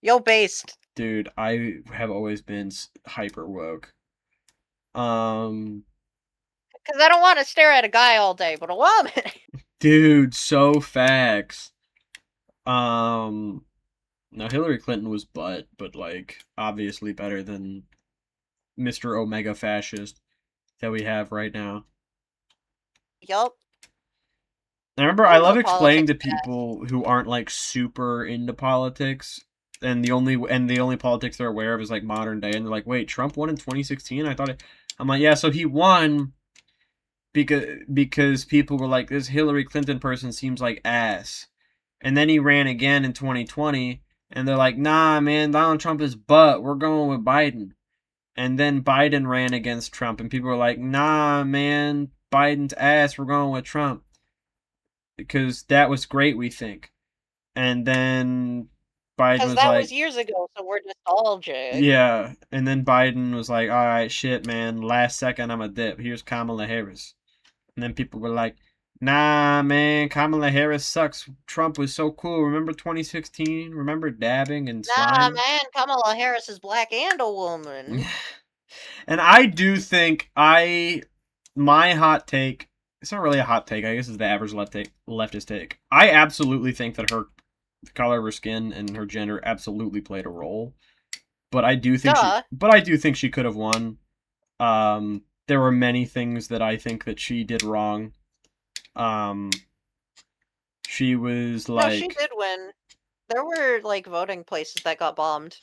Yo, based. Dude, I have always been hyper woke. Because I don't want to stare at a guy all day, but a woman. Dude, so facts. Now Hillary Clinton was but like obviously better than Mr. Omega Fascist that we have right now. Yup. I remember I love the explaining to politics people who aren't like super into politics, and the only politics they're aware of is like modern day, and they're like, "Wait, Trump won in 2016?" I'm like, "Yeah, so he won because people were like, this Hillary Clinton person seems like ass." And then he ran again in 2020, and they're like, "Nah, man, Donald Trump is butt. We're going with Biden." And then Biden ran against Trump, and people were like, "Nah, man, Biden's ass. We're going with Trump." Because that was great, we think. And then Biden was that like, was years ago, so we're nostalgic. yeah. And then Biden was like, "All right, shit, man. Last second, I'm a dip. Here's Kamala Harris." And then people were like, "Nah, man, Kamala Harris sucks. Trump was so cool. Remember 2016? Remember dabbing and Nah, slime?" man, Kamala Harris is black and a woman. And I do think my hot take, it's not really a hot take, I guess it's the average leftist take. I absolutely think that the color of her skin and her gender absolutely played a role. But I do think she could have won. There were many things that I think that she did wrong. She was like... No, she did win. There were, like, voting places that got bombed.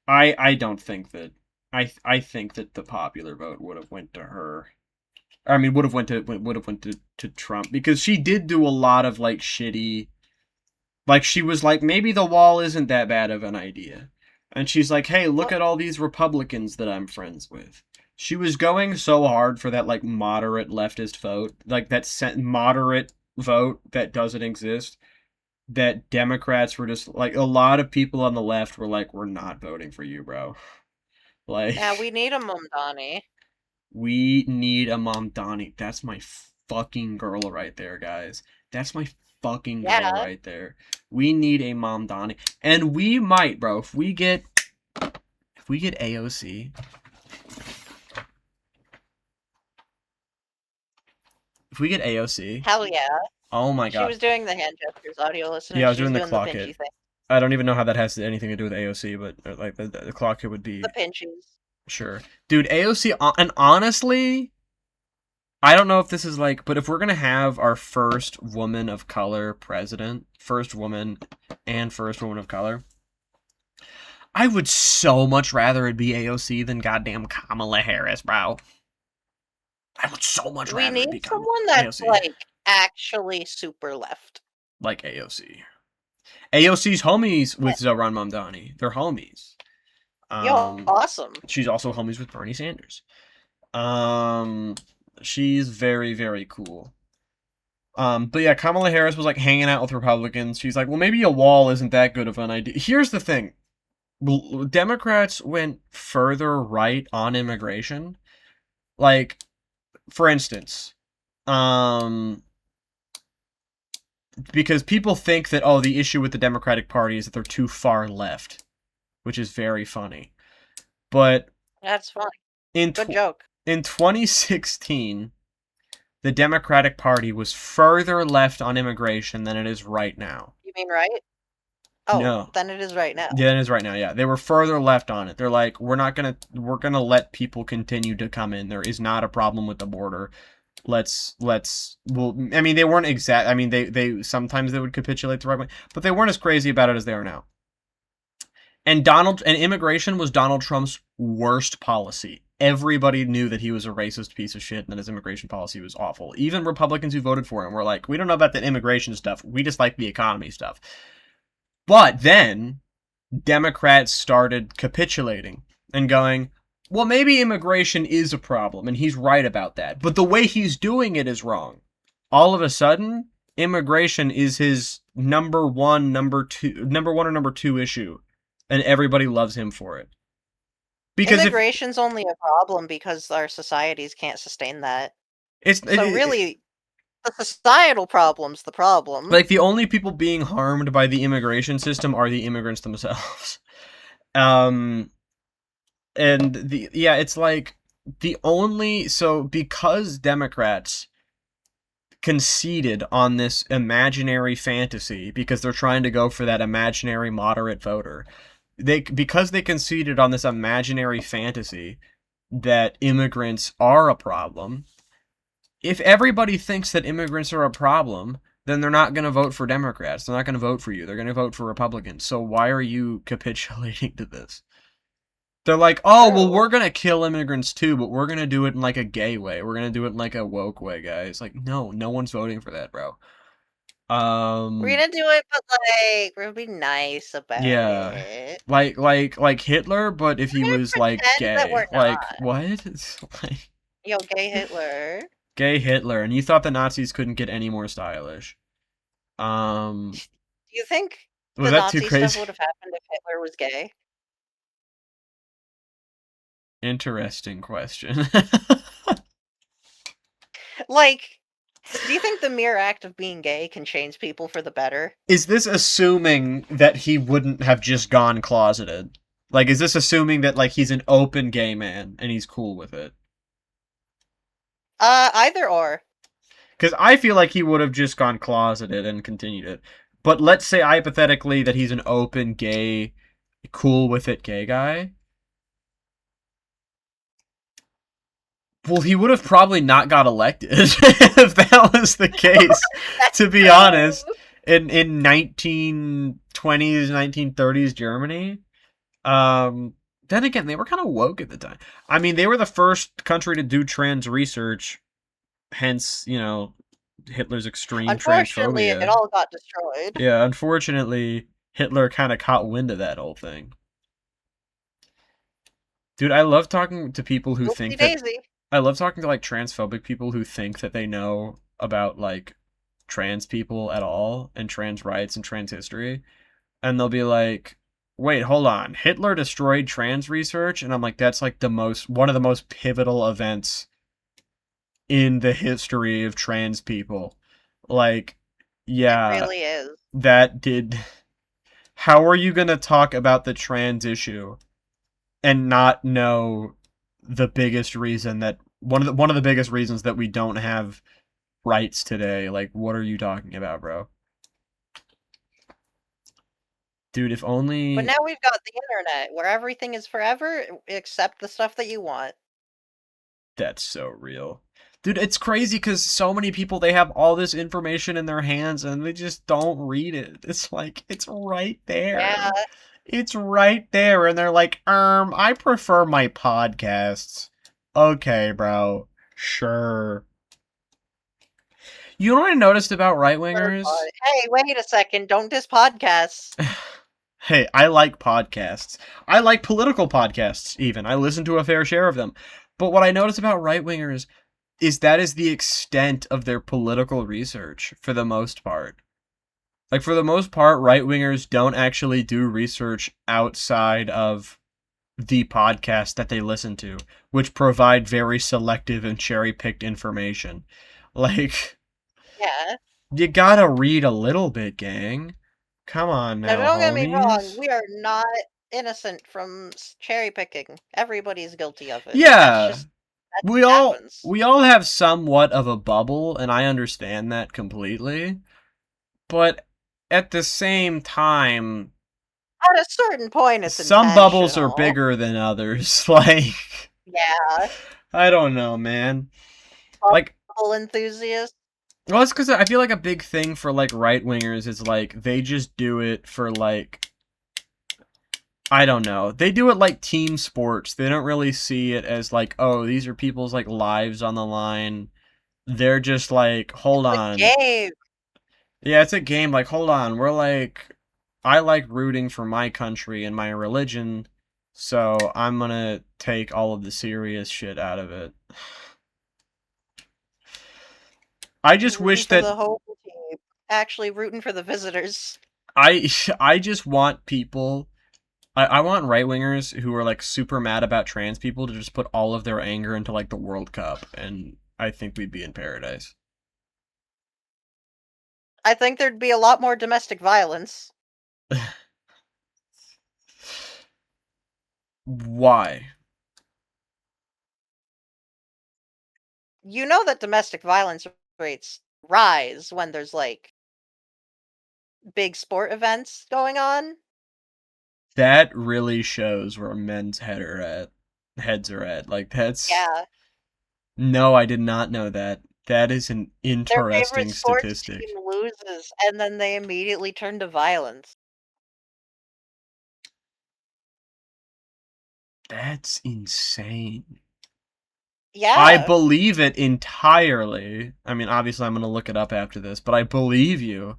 I don't think that... I think that the popular vote would have went to her. I mean, would have went to Trump, because she did do a lot of like shitty. Like, she was like, maybe the wall isn't that bad of an idea, and she's like, hey, look at all these Republicans that I'm friends with. She was going so hard for that like moderate leftist vote, like that moderate vote that doesn't exist. That Democrats were just like, a lot of people on the left were like, we're not voting for you, bro. Like, yeah, we need a Mamdani. We need a Mamdani. That's my fucking girl right there, guys. That's my fucking girl right there. We need a Mamdani. And we might, bro, if we get AOC. If we get AOC. Hell yeah. Oh my god. She was doing the hand gestures, audio listeners. Yeah, I was doing the clock hit. Thing. I don't even know how that has anything to do with AOC, but like the clock hit would be the pinchies. Sure. Dude, AOC, and honestly, I don't know if this is like, but if we're going to have our first woman of color president, first woman of color, I would so much rather it be AOC than goddamn Kamala Harris, bro. I would so much rather it be We need someone that's AOC. Like actually super left. Like AOC. AOC's homies with Zohran Mamdani. They're homies. Yo, awesome. She's also homies with Bernie Sanders. She's very, very cool. But yeah, Kamala Harris was like hanging out with Republicans. She's like, well, maybe a wall isn't that good of an idea. Here's the thing. Democrats went further right on immigration. Like, for instance, Because people think that, oh, the issue with the Democratic Party is that they're too far left, which is very funny. But That's funny. in Good joke. in 2016, the Democratic Party was further left on immigration than it is right now. You mean right? Oh, No. then it is right now. Yeah, it is right now. Yeah, they were further left on it. They're like, we're gonna let people continue to come in. There is not a problem with the border. Well, I mean, they weren't exact. I mean, they sometimes they would capitulate the right way, but they weren't as crazy about it as they are now. And immigration was Donald Trump's worst policy. Everybody knew that he was a racist piece of shit and that his immigration policy was awful. Even Republicans who voted for him were like, we don't know about that immigration stuff. We just like the economy stuff. But then Democrats started capitulating and going, well, maybe immigration is a problem, and he's right about that. But the way he's doing it is wrong. All of a sudden, immigration is his number one or number two issue, and everybody loves him for it. Because immigration's only a problem because our societies can't sustain that. Really, the societal problem's the problem. Like, the only people being harmed by the immigration system are the immigrants themselves. And it's like because Democrats conceded on this imaginary fantasy, because they're trying to go for that imaginary moderate voter, because they conceded on this imaginary fantasy that immigrants are a problem. If everybody thinks that immigrants are a problem, then they're not going to vote for Democrats. They're not going to vote for you. They're going to vote for Republicans. So why are you capitulating to this? They're like, oh, well, we're going to kill immigrants too, but we're going to do it in like a gay way. We're going to do it in like a woke way, guys. Like, no one's voting for that, bro. We're going to do it, but like, we're going to be nice about it. Like Hitler, but if he was like gay. Like, what? Like, yo, gay Hitler. Gay Hitler, and you thought the Nazis couldn't get any more stylish. Do you think was the that Nazi too crazy? stuff would have happened if Hitler was gay? Interesting question. Like, do you think the mere act of being gay can change people for the better? Is this assuming that he wouldn't have just gone closeted? Like, is this assuming that, like, he's an open gay man and he's cool with it? Either or. Because I feel like he would have just gone closeted and continued it. But let's say hypothetically that he's an open gay, cool with it gay guy. Well, he would have probably not got elected if that was the case, to be honest. In 1920s, 1930s Germany. Then again, they were kind of woke at the time. I mean, they were the first country to do trans research, hence, Hitler's extreme Unfortunately, transphobia. it all got destroyed. Yeah, unfortunately, Hitler kind of caught wind of that whole thing. Dude, I love talking to people who think that... I love talking to, like, transphobic people who think that they know about, like, trans people at all, and trans rights and trans history. And they'll be like, wait, hold on. Hitler destroyed trans research? And I'm like, that's like one of the most pivotal events in the history of trans people. Like, yeah. It really is. That did... How are you going to talk about the trans issue and not know the biggest reason that... One of the biggest reasons that we don't have rights today? Like, what are you talking about, bro? Dude, if only... But now we've got the internet, where everything is forever, except the stuff that you want. That's so real. Dude, it's crazy because so many people, they have all this information in their hands and they just don't read it. It's like, it's right there. Yeah. It's right there. And they're like, I prefer my podcasts. Okay, bro. Sure. You know what I noticed about right-wingers? Hey, wait a second. Don't diss podcasts. Hey, I like podcasts. I like political podcasts, even. I listen to a fair share of them. But what I notice about right-wingers is that is the extent of their political research, for the most part. Like, for the most part, right-wingers don't actually do research outside of the podcast that they listen to, which provide very selective and cherry-picked information. Like, Yeah. you gotta read a little bit, gang. Come on Now, now, don't get me wrong. homies. We are not innocent from cherry picking. Everybody's guilty of it. Yeah, That we just all happens. we all have somewhat of a bubble, and I understand that completely. But at the same time, At a certain point, it's some bubbles are intentional. bigger than others. Like, Yeah. I don't know, man. Like, Bubble enthusiast. well, it's because I feel like a big thing for like right wingers is like they just do it for like, I don't know. They do it like team sports. They don't really see it as like, oh, these are people's like lives on the line. They're just like, It's hold a on. game. Yeah, it's a game. Like, hold on. We're like, I like rooting for my country and my religion, so I'm gonna take all of the serious shit out of it. I just Rooting wish for that the home team. Actually rooting for the visitors. I I just want people. I want right wingers who are like super mad about trans people to just put all of their anger into like the World Cup, and I think we'd be in paradise. I think there'd be a lot more domestic violence. Why? You know that domestic violence rates rise when there's like big sport events going on. That really shows where men's heads are at. Like that's Yeah. no, I did not know that. That is an Their favorite interesting sports team statistic. loses and then they immediately turn to violence. That's insane. I Yeah. believe it entirely. I mean, obviously I'm going to look it up after this, but I believe you.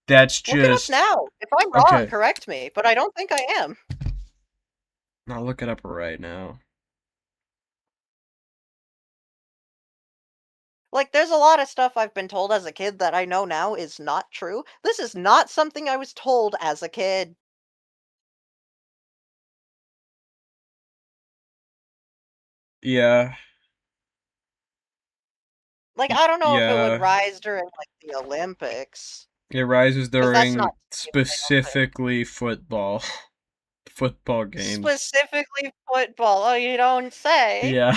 That's Look it up just now. If I'm wrong, okay. correct me, but I don't think I am. I'll look it up right now. Like, there's a lot of stuff I've been told as a kid that I know now is not true. This is not something I was told as a kid. Yeah. Like, I don't know if it would Yeah. rise during, like, the Olympics. It rises Because that's during not the real thing. specifically football. Football games. Specifically football. Oh, you don't say. Yeah.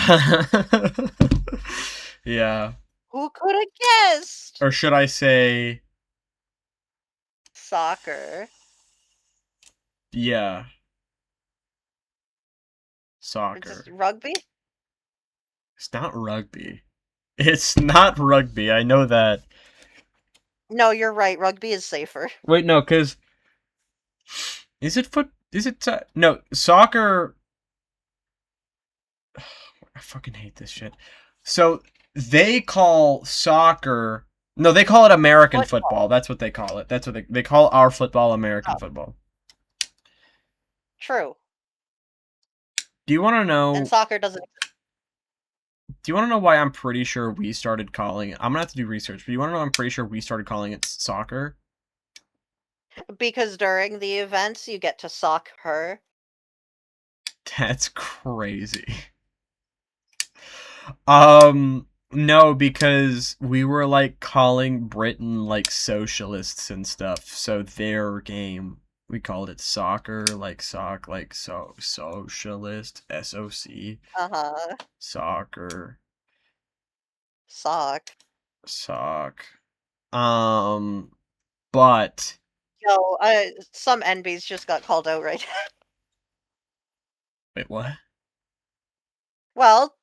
Yeah. Who could have guessed? Or should I say, Soccer. yeah, It's soccer. rugby? It's not rugby. It's not rugby. I know that. No, you're right. Rugby is safer. Wait, no, because is it foot? Is it no soccer? I fucking hate this shit. So they call soccer. No, they call it American football. That's what they call it. That's what they call our football American Oh, football. true. Do you want to And know? soccer doesn't Do you want to know why I'm pretty sure we started calling it? I'm gonna have to do research, but you want to know? I'm pretty sure we started calling it soccer. because during the events you get to sock her. That's crazy. No, because we were like calling Britain like socialists and stuff. So their game, we called it soccer, like like socialist, SOC, Uh-huh. soccer, Sock. sock. Um, but Yo, some NBs just got called out right now. wait, what? Well,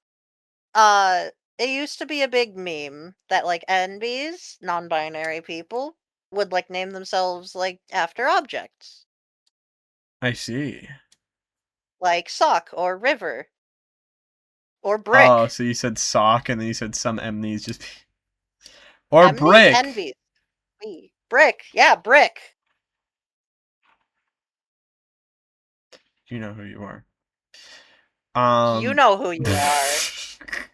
it used to be a big meme that like NBs, non-binary people, would like name themselves like after objects, I see. like sock or river or Oh, brick. so you said sock and then you said some M's just or MBs, brick. NBs. Brick. Yeah, brick. You know who you are. You know who you are.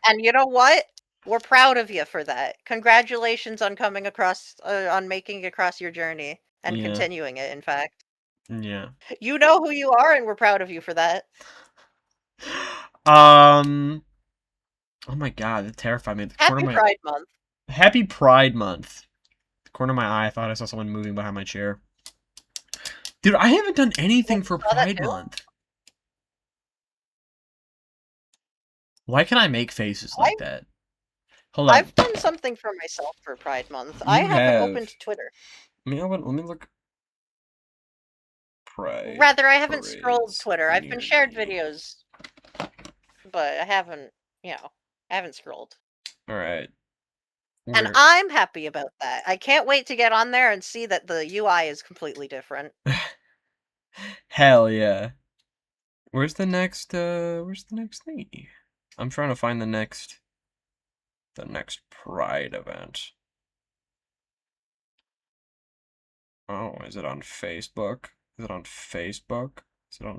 And you know what? We're proud of you for that. Congratulations on coming across, on making it across your journey and Yeah. continuing it, in fact. Yeah. You know who you are, and we're proud of you for that. Oh my god, that terrified me. Happy Pride Month. Happy Pride Month. The corner of my eye, I thought I saw someone moving behind my chair. Dude, I haven't done anything for saw that Pride too? Month. Why can I make faces like that? Hold on. I've done something for myself for Pride Month. I You haven't have. opened Twitter. Let me look. Pride. Rather, I haven't scrolled parades Twitter. I've been near shared me. videos, but I haven't, I haven't scrolled. All right. And I'm happy about that. I can't wait to get on there and see that the UI is completely different. Hell yeah. Where's the next thingy? I'm trying to find the next Pride event. Oh, is it on Facebook? Is it on Facebook? Is it on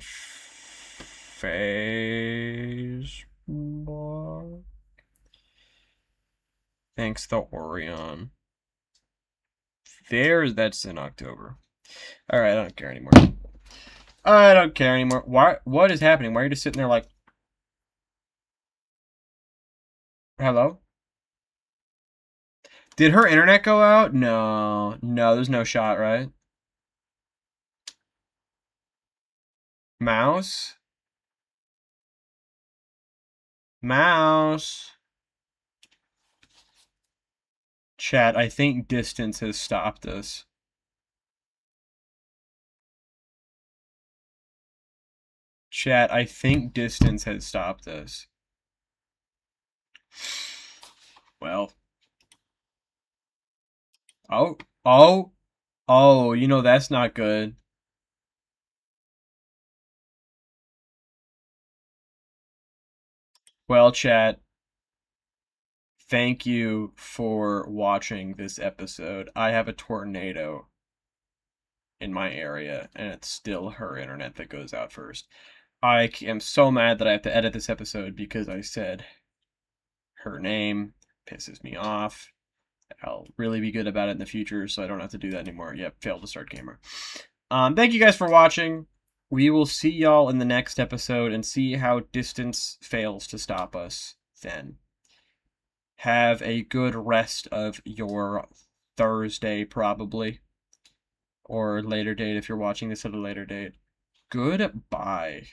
Facebook? Thanks to Orion. That's in October. Alright, I don't care anymore. I don't care anymore. What is happening? Why are you just sitting there like... Hello? Did her internet go out? No. No, there's no shot, right? Mouse? Mouse? Chat, I think distance has stopped us. Chat, I think distance has stopped us. Well. Oh, you know that's not good. Well, chat, thank you for watching this episode. I have a tornado in my area, and it's still her internet that goes out first. I am so mad that I have to edit this episode because I said her name. Pisses me off. I'll really be good about it in the future, so I don't have to do that anymore. Yep, failed to start camera. Thank you guys for watching. We will see y'all in the next episode and see how distance fails to stop us then. Have a good rest of your Thursday, probably. Or later date if you're watching this at a later date. Goodbye.